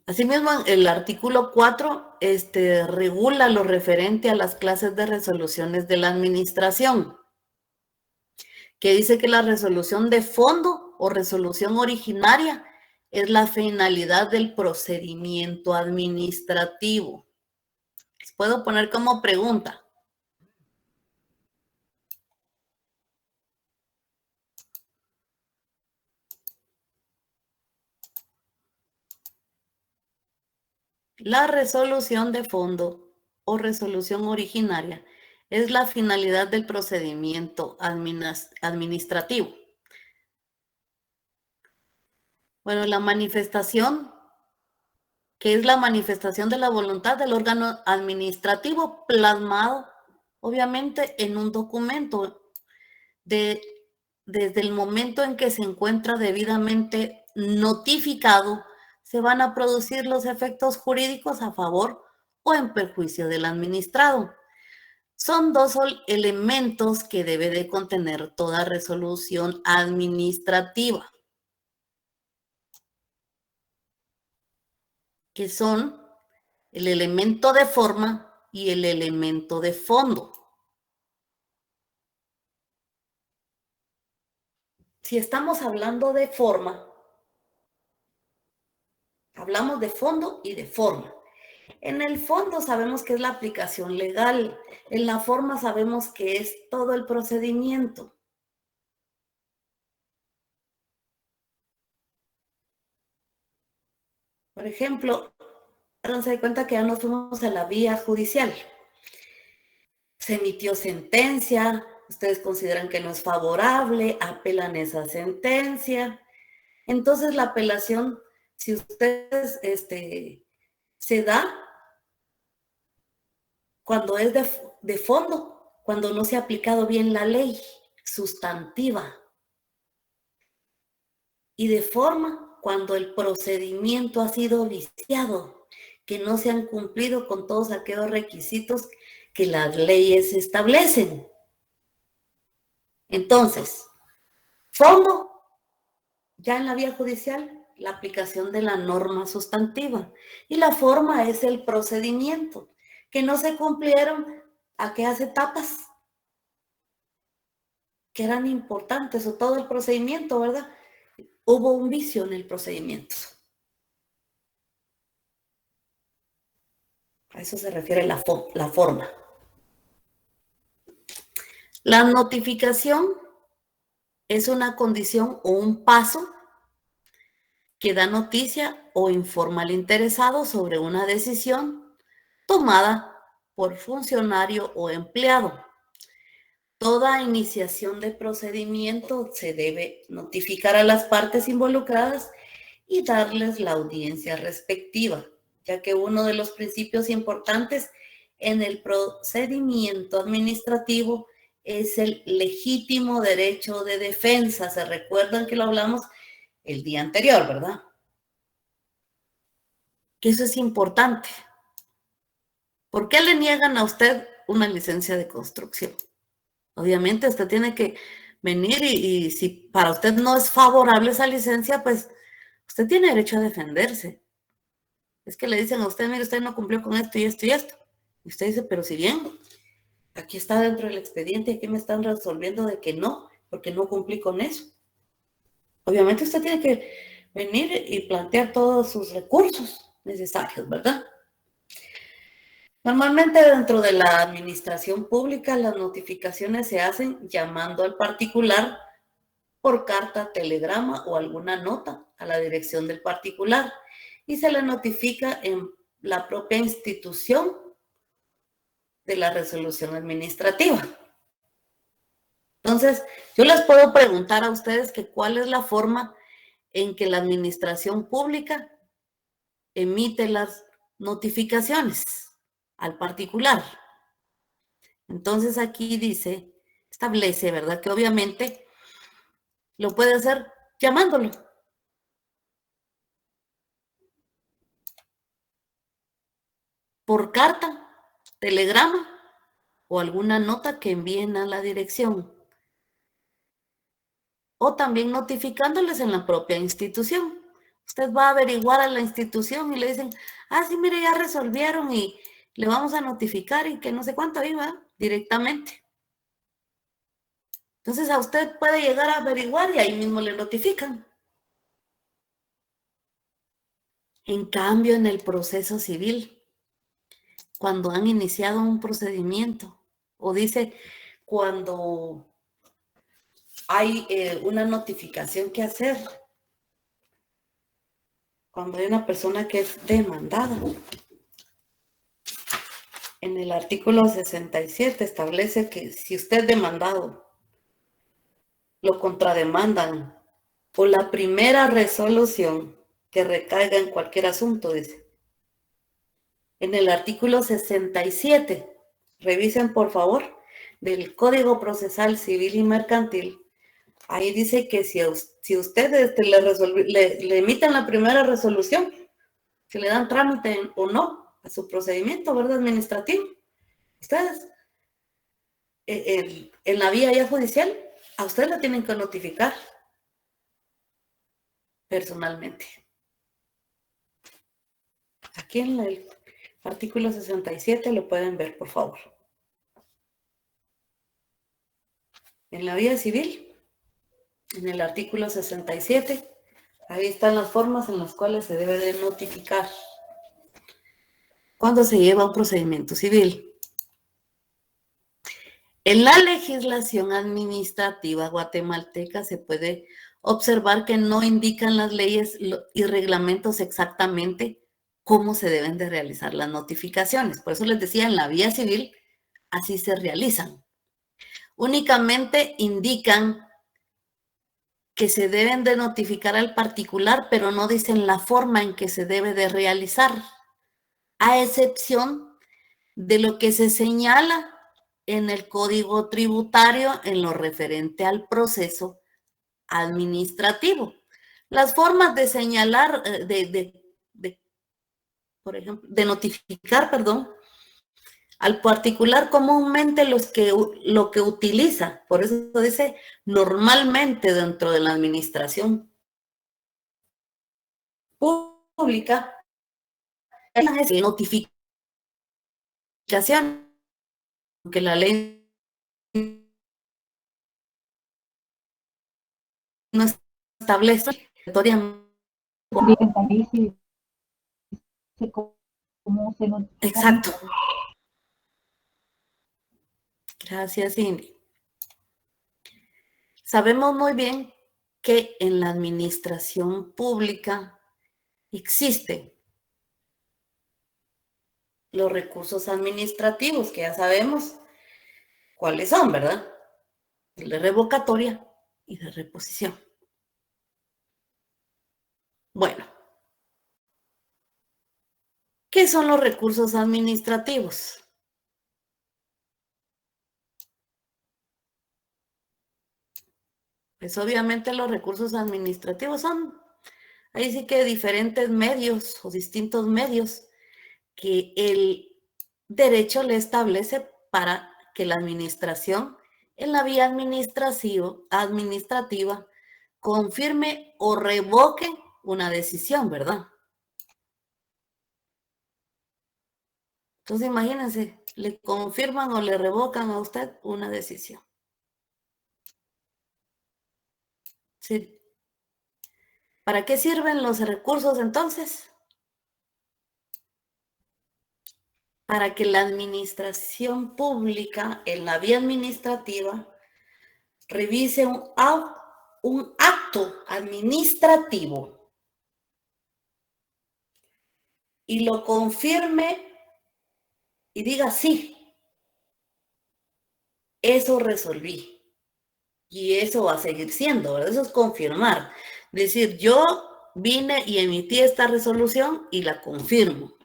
Asimismo, el artículo 4 regula lo referente a las clases de resoluciones de la administración, que dice que la resolución de fondo o resolución originaria es la finalidad del procedimiento administrativo. Les puedo poner como pregunta. La resolución de fondo o resolución originaria es la finalidad del procedimiento administrativo. Bueno, la manifestación, que es la manifestación de la voluntad del órgano administrativo plasmado, obviamente, en un documento desde el momento en que se encuentra debidamente notificado, se van a producir los efectos jurídicos a favor o en perjuicio del administrado. Son dos elementos que debe de contener toda resolución administrativa, que son el elemento de forma y el elemento de fondo. Si estamos hablando de forma, hablamos de fondo y de forma. En el fondo sabemos que es la aplicación legal, en la forma sabemos que es todo el procedimiento. Por ejemplo, háganse cuenta que ya nos fuimos a la vía judicial. Se emitió sentencia, ustedes consideran que no es favorable, apelan esa sentencia. Entonces la apelación, si ustedes se da cuando es de fondo, cuando no se ha aplicado bien la ley sustantiva. Y de forma, cuando el procedimiento ha sido viciado, que no se han cumplido con todos aquellos requisitos que las leyes establecen. Entonces, fondo, ya en la vía judicial, la aplicación de la norma sustantiva. Y la forma es el procedimiento, que no se cumplieron aquellas etapas que eran importantes, o todo el procedimiento, ¿verdad? Hubo un vicio en el procedimiento. A eso se refiere la forma. La notificación es una condición o un paso que da noticia o informa al interesado sobre una decisión tomada por funcionario o empleado. Toda iniciación de procedimiento se debe notificar a las partes involucradas y darles la audiencia respectiva, ya que uno de los principios importantes en el procedimiento administrativo es el legítimo derecho de defensa. Se recuerdan que lo hablamos el día anterior, ¿verdad? Que eso es importante. ¿Por qué le niegan a usted una licencia de construcción? Obviamente usted tiene que venir y si para usted no es favorable esa licencia, pues usted tiene derecho a defenderse. Es que le dicen a usted, mire, usted no cumplió con esto y esto y esto. Y usted dice, pero si bien, aquí está dentro del expediente, aquí me están resolviendo de que no, porque no cumplí con eso. Obviamente usted tiene que venir y plantear todos sus recursos necesarios, ¿verdad? Normalmente dentro de la administración pública las notificaciones se hacen llamando al particular por carta, telegrama o alguna nota a la dirección del particular y se le notifica en la propia institución de la resolución administrativa. Entonces, yo les puedo preguntar a ustedes que cuál es la forma en que la administración pública emite las notificaciones al particular. Entonces aquí dice, establece, ¿verdad? Que obviamente lo puede hacer llamándolo. Por carta, telegrama o alguna nota que envíen a la dirección. O también notificándoles en la propia institución. Usted va a averiguar a la institución y le dicen, sí, mire, ya resolvieron y le vamos a notificar y que no sé cuánto iba directamente. Entonces a usted puede llegar a averiguar y ahí mismo le notifican. En cambio, en el proceso civil, cuando han iniciado un procedimiento, o dice cuando hay una notificación que hacer, cuando hay una persona que es demandada. En el artículo 67 establece que si usted es demandado, lo contrademandan o la primera resolución que recaiga en cualquier asunto, dice. En el artículo 67, revisen por favor, del Código Procesal Civil y Mercantil. Ahí dice que si ustedes le emiten la primera resolución, si le dan trámite o no a su procedimiento, ¿verdad? Administrativo, ustedes, en la vía ya judicial, a usted la tienen que notificar personalmente. Aquí en el artículo 67 lo pueden ver, por favor. En la vía civil, en el artículo 67, ahí están las formas en las cuales se debe de notificar cuando se lleva un procedimiento civil. En la legislación administrativa guatemalteca se puede observar que no indican las leyes y reglamentos exactamente cómo se deben de realizar las notificaciones. Por eso les decía, en la vía civil así se realizan. Únicamente indican que se deben de notificar al particular, pero no dicen la forma en que se debe de realizar, a excepción de lo que se señala en el Código Tributario en lo referente al proceso administrativo. Las formas de señalar, por ejemplo, de notificar, perdón, al particular comúnmente lo que utiliza, por eso dice normalmente dentro de la administración pública, es notificación, que la ley no establece cómo se notifica. Exacto. Gracias, Cindy. Sabemos muy bien que en la administración pública existen los recursos administrativos, que ya sabemos cuáles son, ¿verdad? El de revocatoria y de reposición. Bueno, ¿qué son los recursos administrativos? Pues obviamente los recursos administrativos son, ahí sí que diferentes medios o distintos medios que el derecho le establece para que la administración en la vía administrativa confirme o revoque una decisión, ¿verdad? Entonces imagínense, le confirman o le revocan a usted una decisión. Sí. ¿Para qué sirven los recursos entonces? Para que la administración pública en la vía administrativa revise un acto administrativo y lo confirme y diga sí, eso resolví. Y eso va a seguir siendo, ¿verdad? Eso es confirmar. Decir, yo vine y emití esta resolución y la confirmo.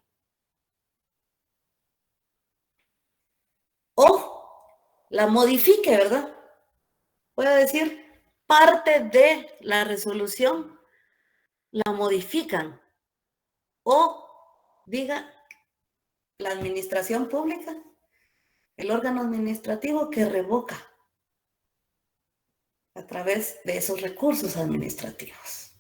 O la modifique, ¿verdad? Puede decir, parte de la resolución la modifican. O diga, la administración pública, el órgano administrativo que revoca a través de esos recursos administrativos.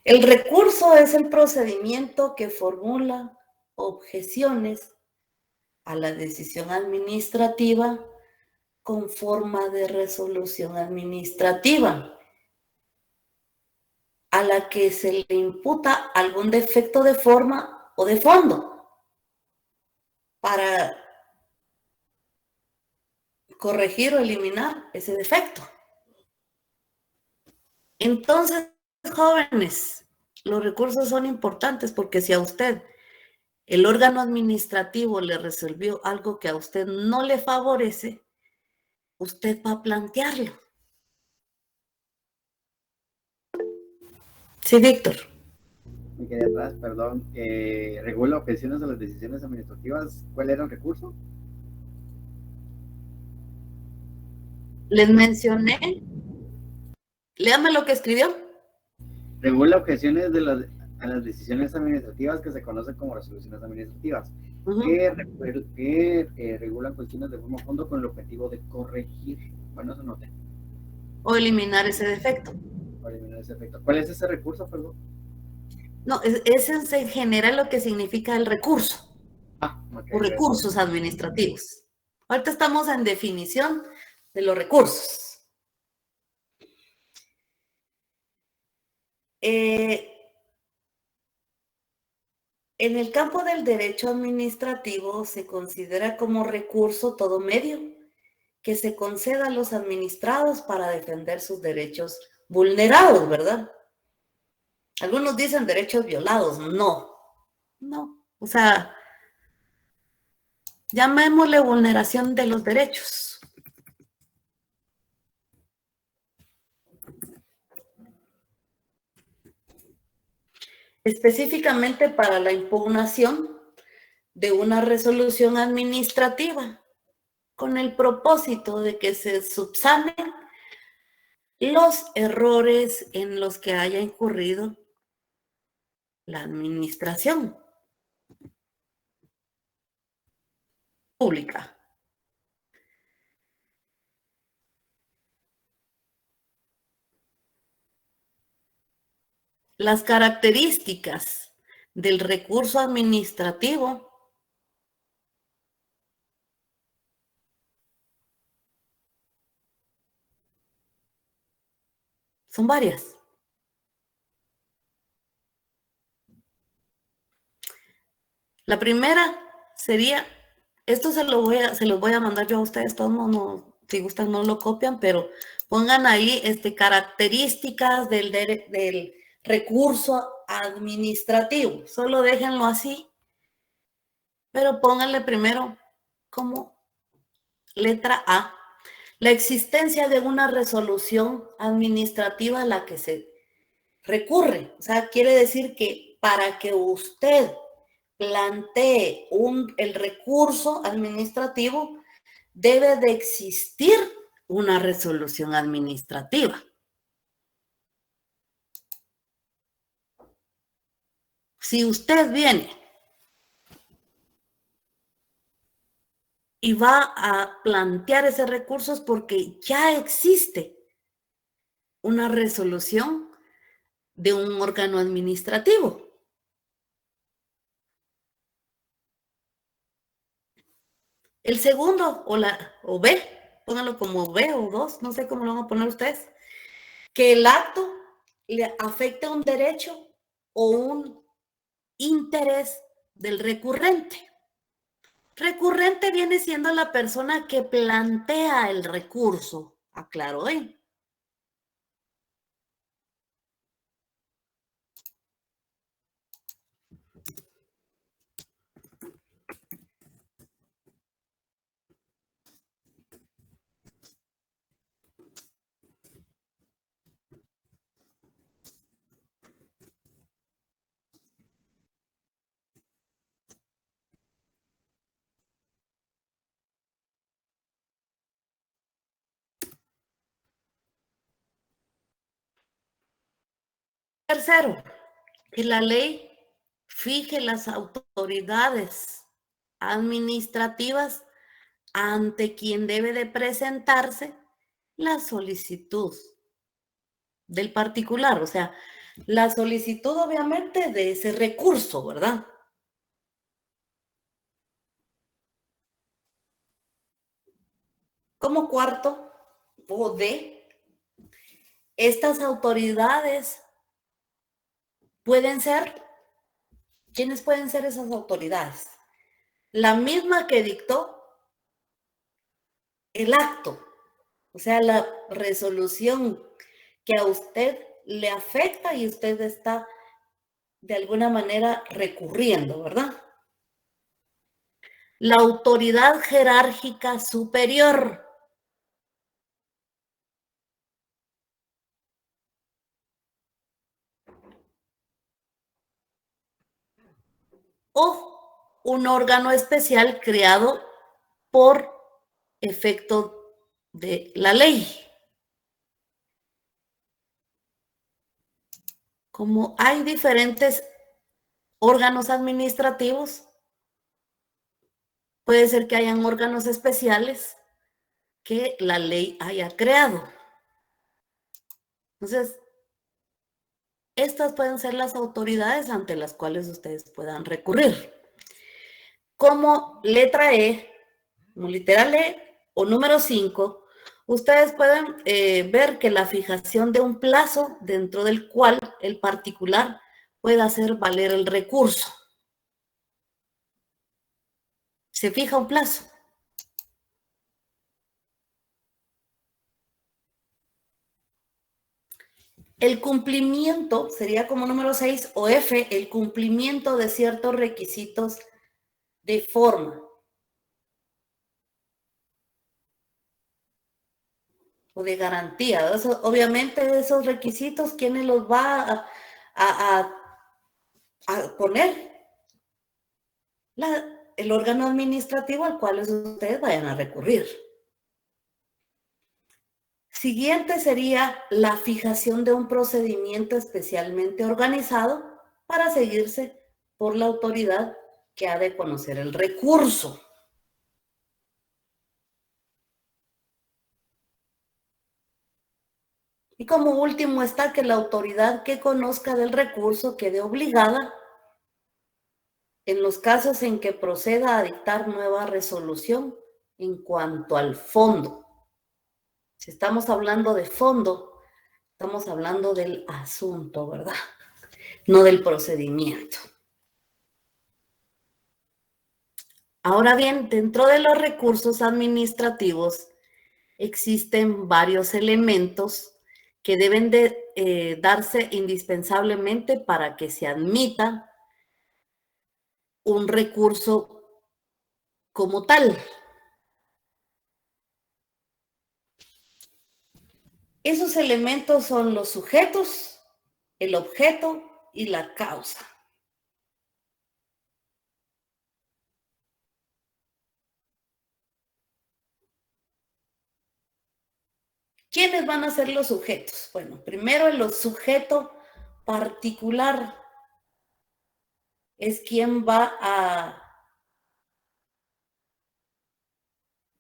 El recurso es el procedimiento que formula objeciones a la decisión administrativa con forma de resolución administrativa, a la que se le imputa algún defecto de forma o de fondo para corregir o eliminar ese defecto. Entonces, jóvenes, los recursos son importantes porque si a usted el órgano administrativo le resolvió algo que a usted no le favorece, usted va a plantearlo. Sí, Víctor. Me quedé atrás, perdón. Regula objeciones a las decisiones administrativas. ¿Cuál era el recurso? Les mencioné. Léame lo que escribió. Regula objeciones a las decisiones administrativas que se conocen como resoluciones administrativas, que regulan cuestiones de forma a fondo con el objetivo de corregir. Bueno, eso no tengo. O eliminar ese defecto. O eliminar ese efecto. ¿Cuál es ese recurso, perdón? No, ese es en general lo que significa el recurso. Okay, O recursos administrativos. Ahorita estamos en definición de los recursos. En el campo del derecho administrativo se considera como recurso todo medio que se conceda a los administrados para defender sus derechos vulnerados, ¿verdad? Algunos dicen derechos violados. No. O sea, llamémosle vulneración de los derechos. Específicamente para la impugnación de una resolución administrativa, con el propósito de que se subsanen los errores en los que haya incurrido la administración pública. Las características del recurso administrativo son varias. La primera sería, esto se los voy a mandar yo a ustedes, todos no, si gustan no lo copian, pero pongan ahí características del recurso administrativo. Solo déjenlo así, pero pónganle primero como letra A, la existencia de una resolución administrativa a la que se recurre. O sea, quiere decir que para que usted plantee el recurso administrativo, debe de existir una resolución administrativa. Si usted viene y va a plantear ese recurso es porque ya existe una resolución de un órgano administrativo. El segundo, o B, pónganlo como B o 2, no sé cómo lo van a poner ustedes, que el acto le afecte un derecho o un interés del recurrente. Recurrente viene siendo la persona que plantea el recurso, aclaro, ¿eh? Tercero, que la ley fije las autoridades administrativas ante quien debe de presentarse la solicitud del particular, o sea, la solicitud obviamente de ese recurso, ¿verdad? Como cuarto, o D, estas autoridades pueden ser, ¿quiénes pueden ser esas autoridades? La misma que dictó el acto, o sea, la resolución que a usted le afecta y usted está de alguna manera recurriendo, ¿verdad? La autoridad jerárquica superior. o un órgano especial creado por efecto de la ley. Como hay diferentes órganos administrativos, puede ser que hayan órganos especiales que la ley haya creado. Entonces, estas pueden ser las autoridades ante las cuales ustedes puedan recurrir. Como letra E, como literal E o número 5, ustedes pueden ver que la fijación de un plazo dentro del cual el particular pueda hacer valer el recurso. Se fija un plazo. El cumplimiento sería como número 6 o F, el cumplimiento de ciertos requisitos de forma o de garantía. Eso, obviamente esos requisitos, ¿quiénes los va a poner? El órgano administrativo al cual ustedes vayan a recurrir. Siguiente sería la fijación de un procedimiento especialmente organizado para seguirse por la autoridad que ha de conocer el recurso. Y como último está que la autoridad que conozca del recurso quede obligada en los casos en que proceda a dictar nueva resolución en cuanto al fondo. Si estamos hablando de fondo, estamos hablando del asunto, ¿verdad? No del procedimiento. Ahora bien, dentro de los recursos administrativos existen varios elementos que deben de darse indispensablemente para que se admita un recurso como tal. Esos elementos son los sujetos, el objeto y la causa. ¿Quiénes van a ser los sujetos? Bueno, primero el sujeto particular es quien va a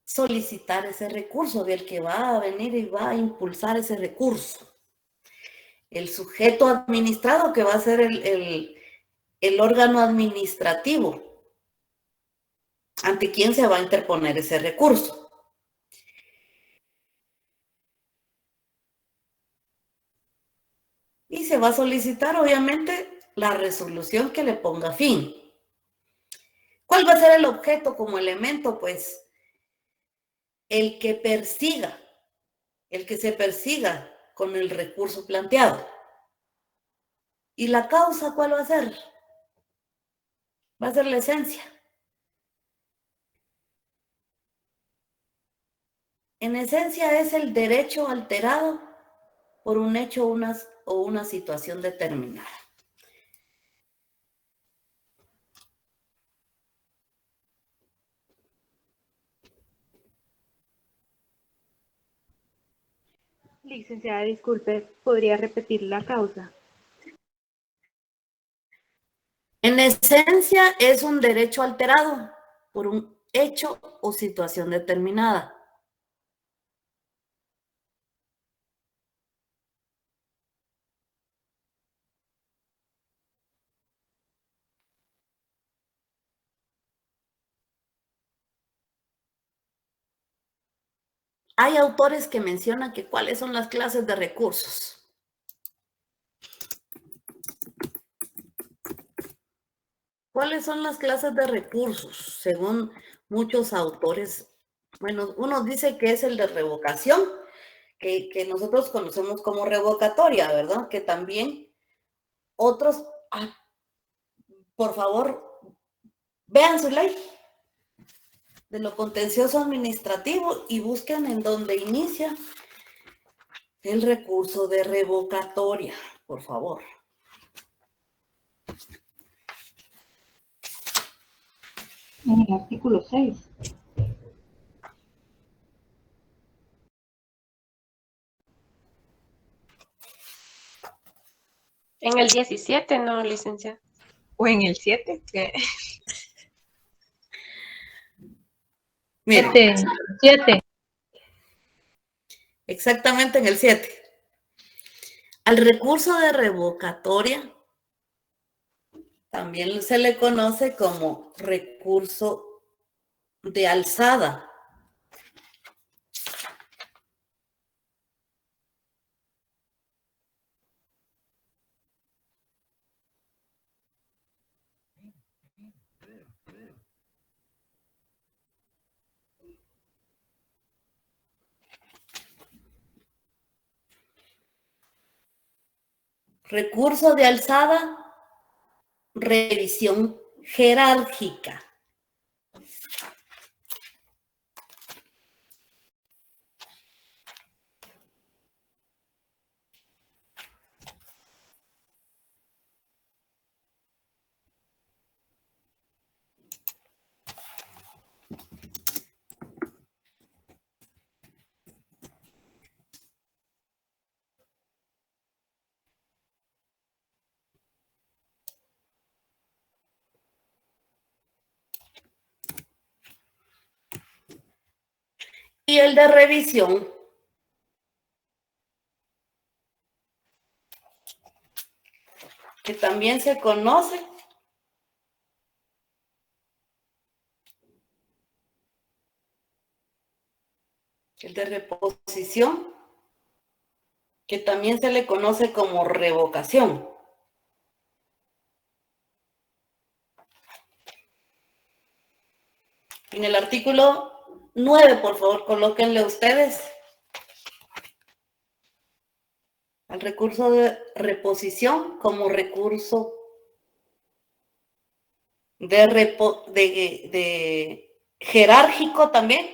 solicitar ese recurso, del que va a venir y va a impulsar ese recurso. El sujeto administrado, que va a ser el órgano administrativo ante quien se va a interponer ese recurso. Y se va a solicitar, obviamente, la resolución que le ponga fin. ¿Cuál va a ser el objeto como elemento? Pues el que persiga, el que se persiga con el recurso planteado. ¿Y la causa cuál va a ser? Va a ser la esencia. En esencia es el derecho alterado por un hecho o una situación determinada. Licenciada, disculpe, ¿podría repetir la causa? En esencia es un derecho alterado por un hecho o situación determinada. Hay autores que mencionan que cuáles son las clases de recursos. ¿Cuáles son las clases de recursos? Según muchos autores, bueno, uno dice que es el de revocación, que nosotros conocemos como revocatoria, ¿verdad? Que también otros, por favor, vean su ley de lo contencioso administrativo y busquen en dónde inicia el recurso de revocatoria, por favor. En el artículo 6. En el 17, no, licenciada. O en el 7, que Miren, 7. exactamente en el 7. Al recurso de revocatoria también se le conoce como recurso de alzada. Recurso de alzada, revisión jerárquica. Y el de revisión que también se conoce el de reposición, que también se le conoce como revocación. En el artículo 9, por favor, colóquenle ustedes al recurso de reposición como recurso de jerárquico también.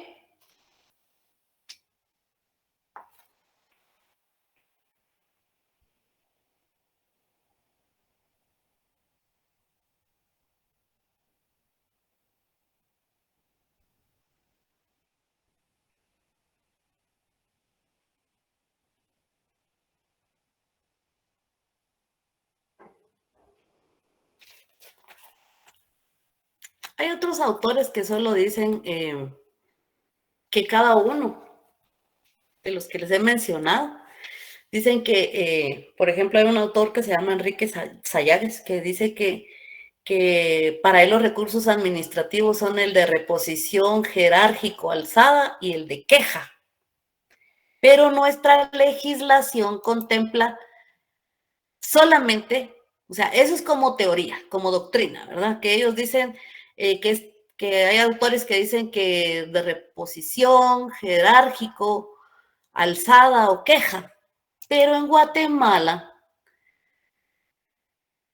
Hay otros autores que solo dicen que cada uno de los que les he mencionado, dicen que, por ejemplo, hay un autor que se llama Enrique Sayagues, que dice que para él los recursos administrativos son el de reposición, jerárquico, alzada y el de queja. Pero nuestra legislación contempla solamente, o sea, eso es como teoría, como doctrina, ¿verdad? Que ellos dicen que hay autores que dicen que de reposición, jerárquico, alzada o queja, pero en Guatemala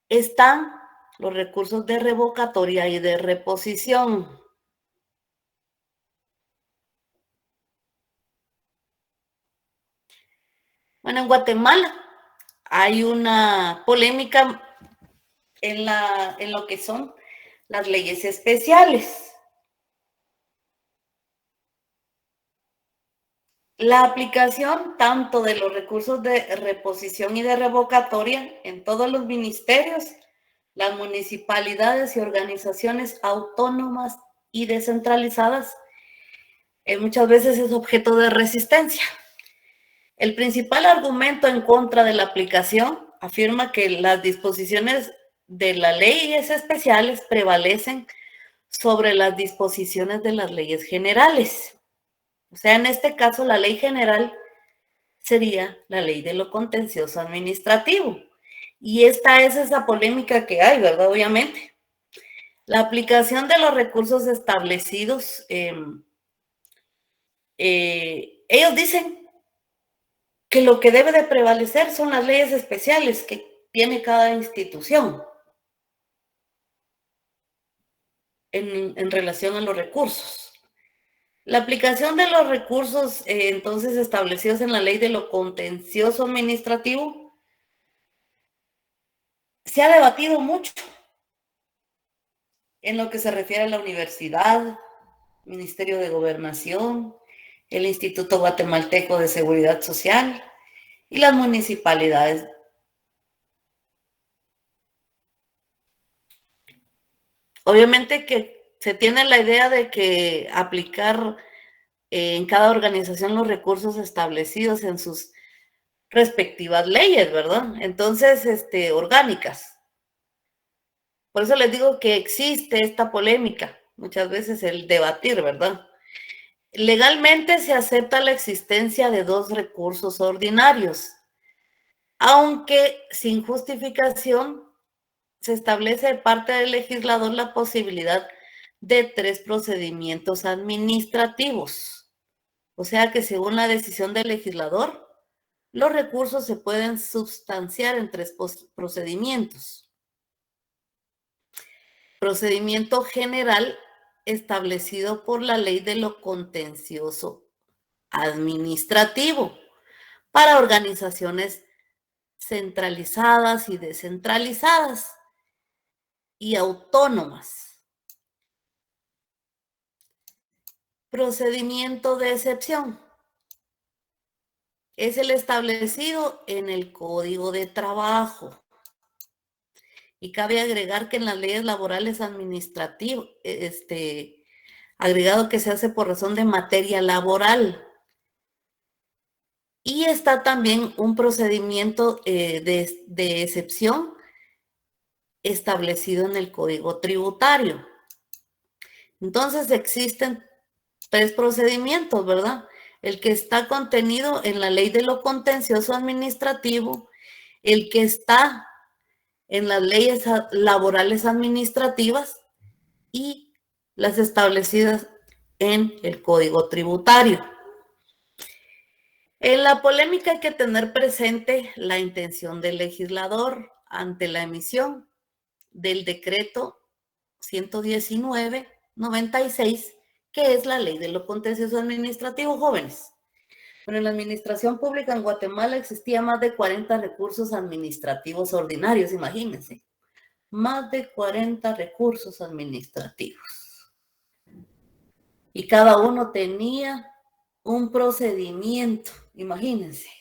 están los recursos de revocatoria y de reposición. Bueno, en Guatemala hay una polémica en lo que son las leyes especiales. La aplicación tanto de los recursos de reposición y de revocatoria en todos los ministerios, las municipalidades y organizaciones autónomas y descentralizadas, muchas veces es objeto de resistencia. El principal argumento en contra de la aplicación afirma que las disposiciones de las leyes especiales prevalecen sobre las disposiciones de las leyes generales. O sea, en este caso, la ley general sería la ley de lo contencioso administrativo. Y esta es esa polémica que hay, ¿verdad? Obviamente. La aplicación de los recursos establecidos, ellos dicen que lo que debe de prevalecer son las leyes especiales que tiene cada institución en relación a los recursos. La aplicación de los recursos entonces establecidos en la ley de lo contencioso administrativo se ha debatido mucho. en lo que se refiere a la universidad, Ministerio de Gobernación, el Instituto Guatemalteco de Seguridad Social y las municipalidades. Obviamente que se tiene la idea de que aplicar en cada organización los recursos establecidos en sus respectivas leyes, ¿verdad? Entonces, orgánicas. Por eso les digo que existe esta polémica, muchas veces el debatir, ¿verdad? Legalmente se acepta la existencia de 2 recursos ordinarios, aunque sin justificación se establece de parte del legislador la posibilidad de 3 procedimientos administrativos. O sea que según la decisión del legislador, los recursos se pueden sustanciar en 3 procedimientos. Procedimiento general establecido por la ley de lo contencioso administrativo para organizaciones centralizadas y descentralizadas y autónomas. Procedimiento de excepción es el establecido en el Código de Trabajo. Y cabe agregar que en las leyes laborales administrativas, agregado que se hace por razón de materia laboral. Y está también un procedimiento de excepción establecido en el Código Tributario. Entonces existen 3 procedimientos, ¿verdad? El que está contenido en la Ley de lo Contencioso Administrativo, el que está en las leyes laborales administrativas y las establecidas en el Código Tributario. En la polémica hay que tener presente la intención del legislador ante la emisión del decreto 119/96, que es la Ley de lo Contencioso Administrativo, jóvenes. Bueno, en la administración pública en Guatemala existía más de 40 recursos administrativos ordinarios, imagínense. Más de 40 recursos administrativos. Y cada uno tenía un procedimiento, imagínense.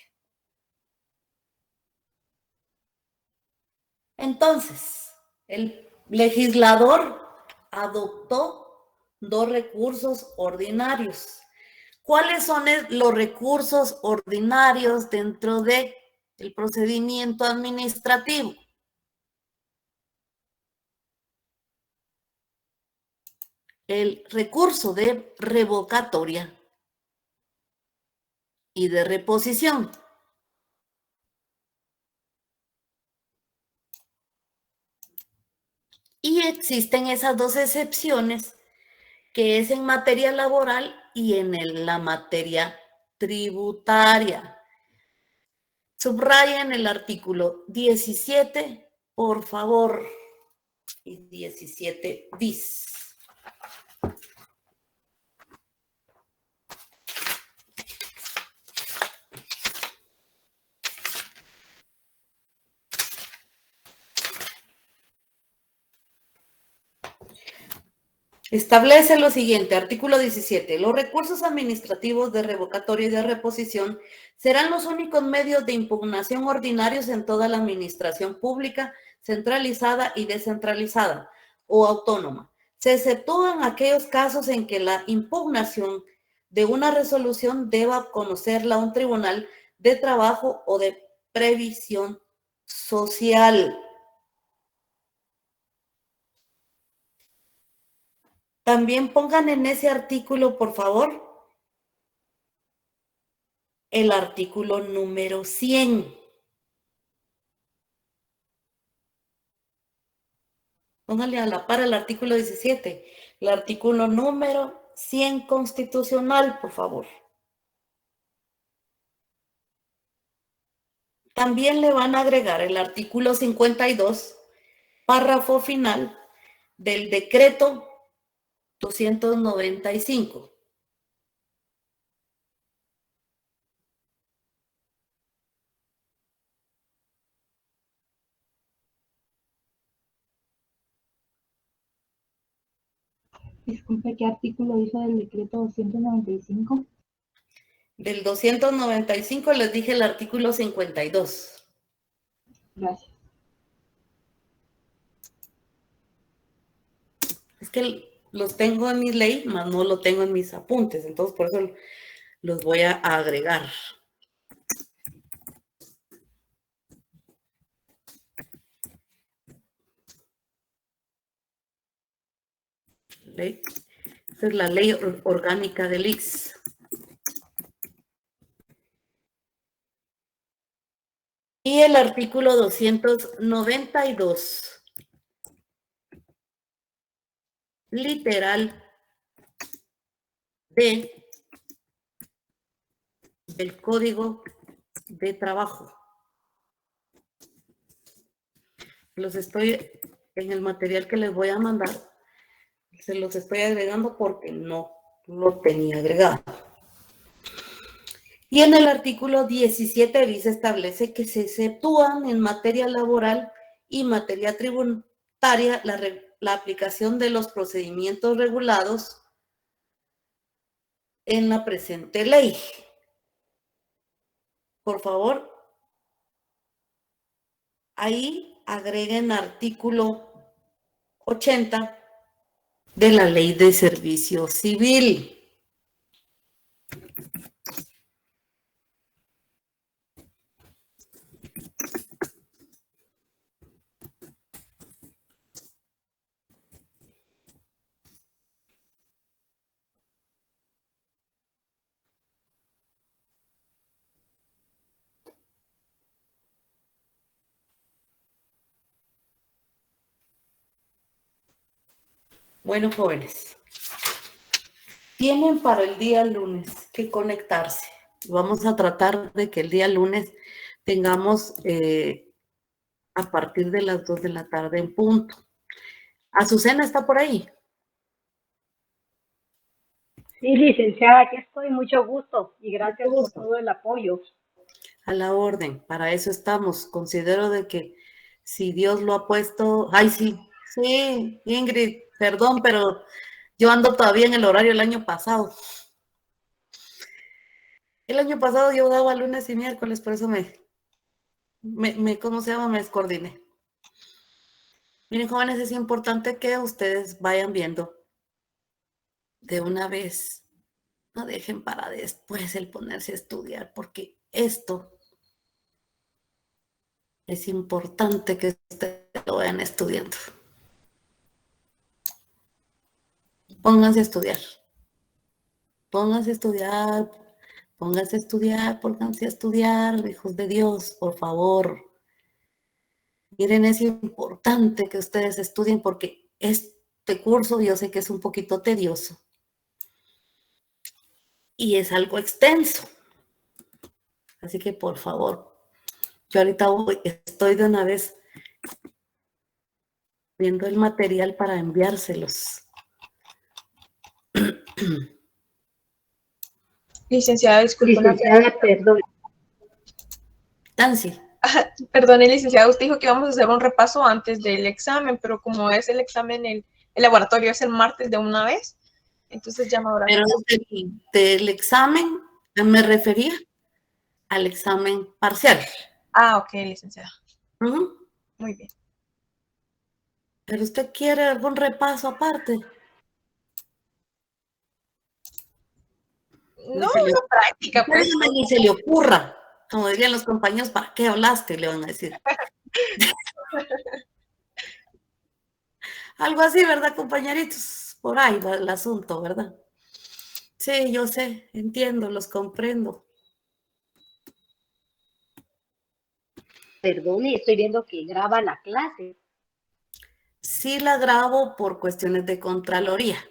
Entonces, el legislador adoptó 2 recursos ordinarios. ¿Cuáles son los recursos ordinarios dentro del procedimiento administrativo? El recurso de revocatoria y de reposición. Y existen esas 2 excepciones, que es en materia laboral y en la materia tributaria. Subrayen el artículo 17, por favor, y 17 bis. Establece lo siguiente, artículo 17. Los recursos administrativos de revocatoria y de reposición serán los únicos medios de impugnación ordinarios en toda la administración pública, centralizada y descentralizada o autónoma. Se exceptúan aquellos casos en que la impugnación de una resolución deba conocerla un tribunal de trabajo o de previsión social. También pongan en ese artículo, por favor, el artículo número 100. Pónganle a la par el artículo 17, el artículo número 100 constitucional, por favor. También le van a agregar el artículo 52, párrafo final del decreto 295. Disculpe, ¿qué artículo dijo del decreto 295? Del 295 les dije el artículo 52. Gracias. Es que los tengo en mi ley, mas no lo tengo en mis apuntes, entonces por eso los voy a agregar. Ley. Esta es la ley orgánica del ICS. Y el artículo 292, literal D del Código de Trabajo. Los estoy, en el material que les voy a mandar, se los estoy agregando porque no lo tenía agregado. Y en el artículo 17 bis establece que se exceptúan en materia laboral y materia tributaria la aplicación de los procedimientos regulados en la presente ley. Por favor, ahí agreguen artículo 80 de la Ley de Servicio Civil. Bueno, jóvenes, tienen para el día lunes que conectarse. Vamos a tratar de que el día lunes tengamos a partir de las 2 de la tarde en punto. ¿Azucena está por ahí? Sí, licenciada, aquí estoy, mucho gusto y gracias por todo el apoyo. A la orden, para eso estamos. Considero de que si Dios lo ha puesto... Ay, sí, Ingrid, perdón, pero yo ando todavía en el horario del año pasado. El año pasado yo daba lunes y miércoles, por eso ¿cómo se llama? Me descoordiné. Miren, jóvenes, es importante que ustedes vayan viendo de una vez. No dejen para después el ponerse a estudiar, porque esto es importante que ustedes lo vayan estudiando. Pónganse a estudiar. Pónganse a estudiar. Pónganse a estudiar, pónganse a estudiar, hijos de Dios, por favor. Miren, es importante que ustedes estudien porque este curso yo sé que es un poquito tedioso. Y es algo extenso. Así que, por favor, yo ahorita estoy de una vez viendo el material para enviárselos. Licenciada, disculpe. Licenciada, perdón. Nancy. Perdone, licenciada, usted dijo que íbamos a hacer un repaso antes del examen, pero como es el examen, el laboratorio es el martes de una vez, entonces ya me habrá... Pero del examen me refería al examen parcial. Ah, ok, licenciada. Muy bien. ¿Pero usted quiere algún repaso aparte? No, una práctica. Pues. Ni se le ocurra. Como dirían los compañeros, ¿para qué hablaste? Le van a decir. Algo así, ¿verdad, compañeritos? Por ahí va el asunto, ¿verdad? Sí, yo sé, entiendo, los comprendo. Perdone, estoy viendo que graba la clase. Sí la grabo por cuestiones de Contraloría.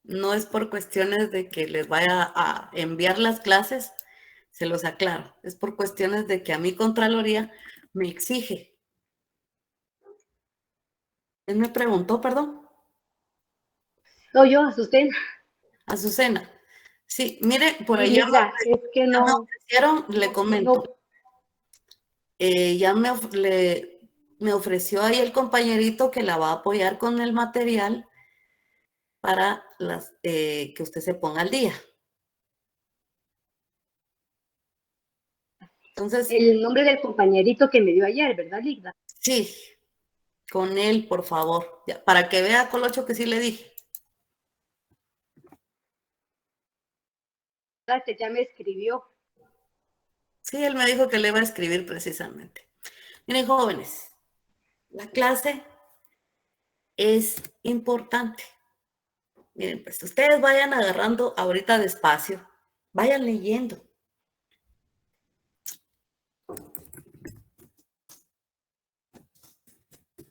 No es por cuestiones de que les vaya a enviar las clases, se los aclaro. Es por cuestiones de que a mi Contraloría me exige. ¿Quién me preguntó, perdón? No, yo, Azucena. Azucena. Sí, mire, por Sí, ahí ya es que no, me ofrecieron, le comento. Ya me ofreció ahí el compañerito que la va a apoyar con el material para que usted se ponga al día. Entonces, El nombre del compañerito que me dio ayer, ¿verdad, Ligda? sí, con él, por favor, ya, para que vea, Colocho, que sí le dije. Este ya me escribió. Sí, él me dijo que le iba a escribir precisamente. Miren, jóvenes, la clase es importante. Miren, pues ustedes vayan agarrando ahorita despacio, vayan leyendo.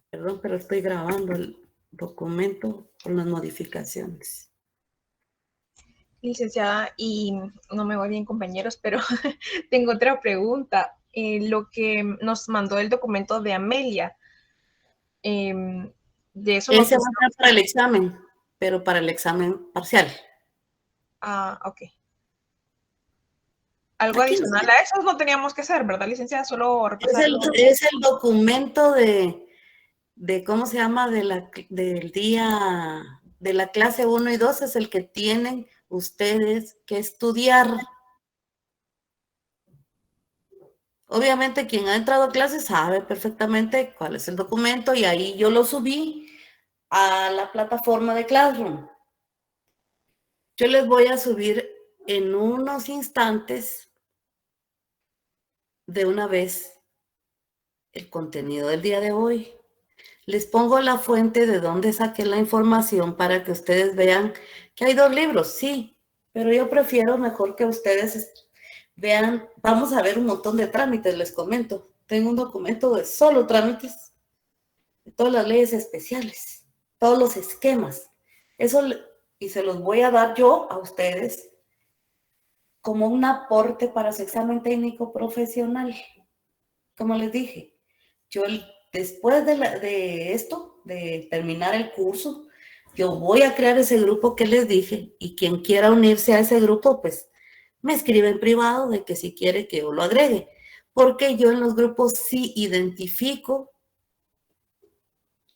Perdón, pero estoy grabando el documento con las modificaciones. Licenciada, y no me voy bien, compañeros, pero tengo otra pregunta. Lo que nos mandó el documento de Amelia, de eso Ese va a ser para el examen, pero para el examen parcial. Ah, ok. Algo Aquí adicional a eso no teníamos que hacer, ¿verdad, licenciada? Solo repasar. es el documento de ¿cómo se llama? Del día de la clase 1 y 2 es el que tienen ustedes que estudiar. Obviamente quien ha entrado a clase sabe perfectamente cuál es el documento y ahí yo lo subí a la plataforma de Classroom. Yo les voy a subir en unos instantes de una vez el contenido del día de hoy. Les pongo la fuente de donde saqué la información para que ustedes vean que hay 2 libros, sí, pero yo prefiero mejor que ustedes vean, vamos a ver un montón de trámites, les comento. Tengo un documento de solo trámites, de todas las leyes especiales, todos los esquemas. Eso, y se los voy a dar yo a ustedes como un aporte para su examen técnico profesional. Como les dije, yo después de esto, de terminar el curso, yo voy a crear ese grupo que les dije y quien quiera unirse a ese grupo, pues me escribe en privado de que si quiere que yo lo agregue, porque yo en los grupos sí identifico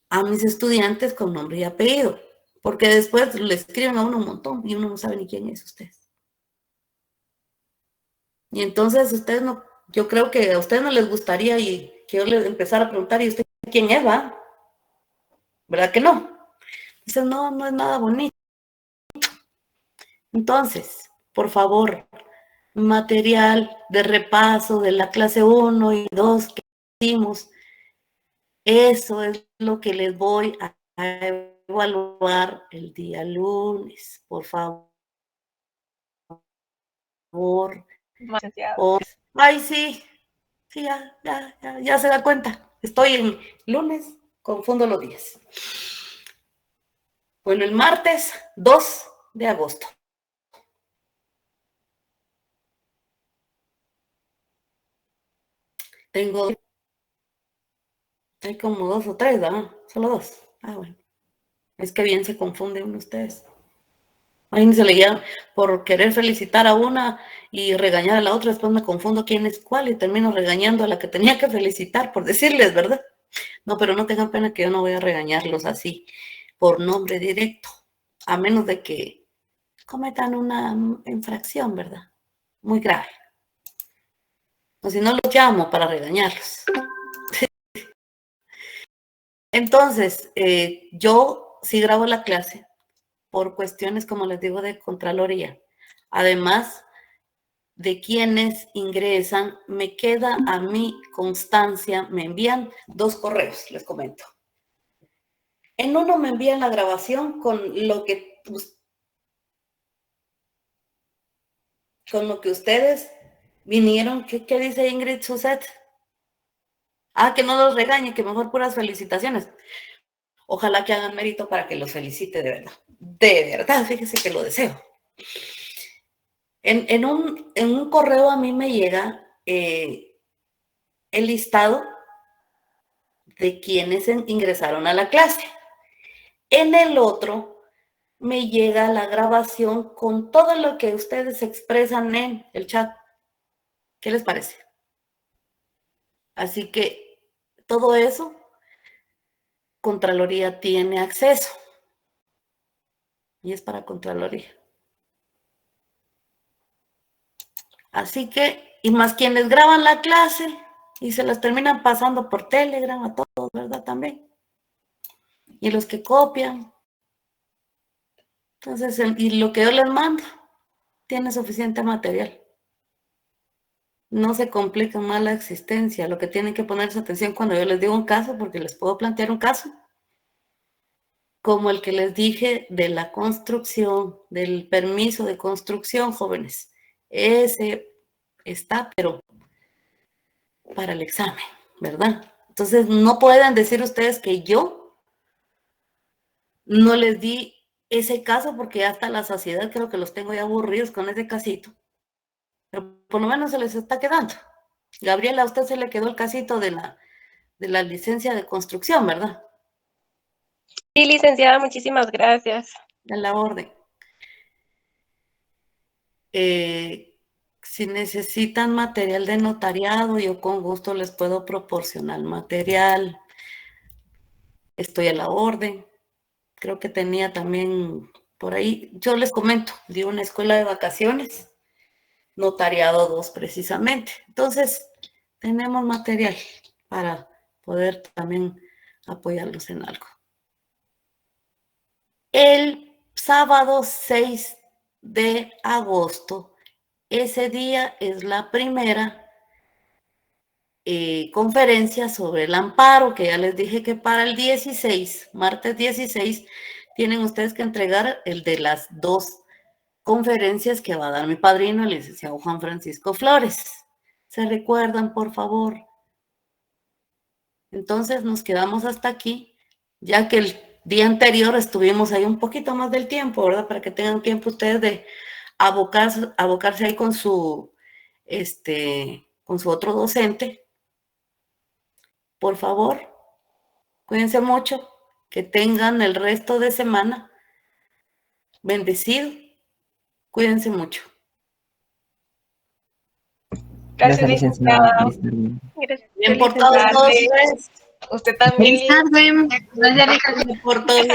a mis estudiantes con nombre y apellido, porque después le escriben a uno un montón y uno no sabe ni quién es usted. Y entonces ustedes no, yo creo que a ustedes no les gustaría y que yo les empezara a preguntar, ¿y usted quién es, va? ¿Verdad que no? Dicen, no, no es nada bonito. Entonces, por favor, material de repaso de la clase 1 y 2 que hicimos, eso es lo que les voy a evaluar el día lunes, por favor. Ay, sí, sí, ya se da cuenta. Estoy en lunes, confundo los días. Bueno, el martes 2 de agosto. Hay como 2 o 3, ¿verdad? Solo 2. Ah, bueno. Es que bien se confunden ustedes. Ahí se leía por querer felicitar a una y regañar a la otra, después me confundo quién es cuál y termino regañando a la que tenía que felicitar por decirles, ¿verdad? No, pero no tengan pena que yo no voy a regañarlos así por nombre directo, a menos de que cometan una infracción, ¿verdad? Muy grave. O si no, los llamo para regañarlos. Entonces, yo sí grabo la clase por cuestiones, como les digo, de Contraloría. Además de quienes ingresan, me queda a mí constancia, me envían 2 correos, les comento. En uno me envían la grabación con lo que ustedes vinieron. ¿Qué dice Ingrid Suset? Que no los regañe, que mejor puras felicitaciones. Ojalá que hagan mérito para que los felicite de verdad. De verdad, fíjese que lo deseo. En un correo a mí me llega el listado de quienes ingresaron a la clase. En el otro me llega la grabación con todo lo que ustedes expresan en el chat. ¿Qué les parece? Así que todo eso, Contraloría tiene acceso. y es para Contraloría. Así que, y más quienes graban la clase y se las terminan pasando por Telegram a todos, ¿verdad? También. Y los que copian. Entonces, y lo que yo les mando tiene suficiente material. No se complica más la existencia. Lo que tienen que ponerse atención cuando yo les digo un caso, porque les puedo plantear un caso, como el que les dije de la construcción, del permiso de construcción, jóvenes. Ese está, pero para el examen, ¿verdad? Entonces, no pueden decir ustedes que yo no les di ese caso porque ya hasta la saciedad creo que los tengo ya aburridos con ese casito. Pero por lo menos se les está quedando. Gabriela, a usted se le quedó el casito de la licencia de construcción, ¿verdad? Sí, licenciada, muchísimas gracias. De la orden. Si necesitan material de notariado, yo con gusto les puedo proporcionar material. Estoy a la orden. Creo que tenía también por ahí, yo les comento, di una escuela de vacaciones, notariado 2 precisamente. Entonces, tenemos material para poder también apoyarlos en algo. El sábado 6 de agosto, ese día es la primera conferencia sobre el amparo, que ya les dije que para el 16, martes 16, tienen ustedes que entregar el de las 2 conferencias que va a dar mi padrino, el licenciado Juan Francisco Flores. ¿Se recuerdan, por favor? Entonces nos quedamos hasta aquí, ya que el día anterior estuvimos ahí un poquito más del tiempo, ¿verdad? Para que tengan tiempo ustedes de abocarse ahí con su otro docente. Por favor, cuídense mucho, que tengan el resto de semana bendecido. Cuídense mucho. Gracias, licenciada. Bien por todos. Usted también. Bien por todos.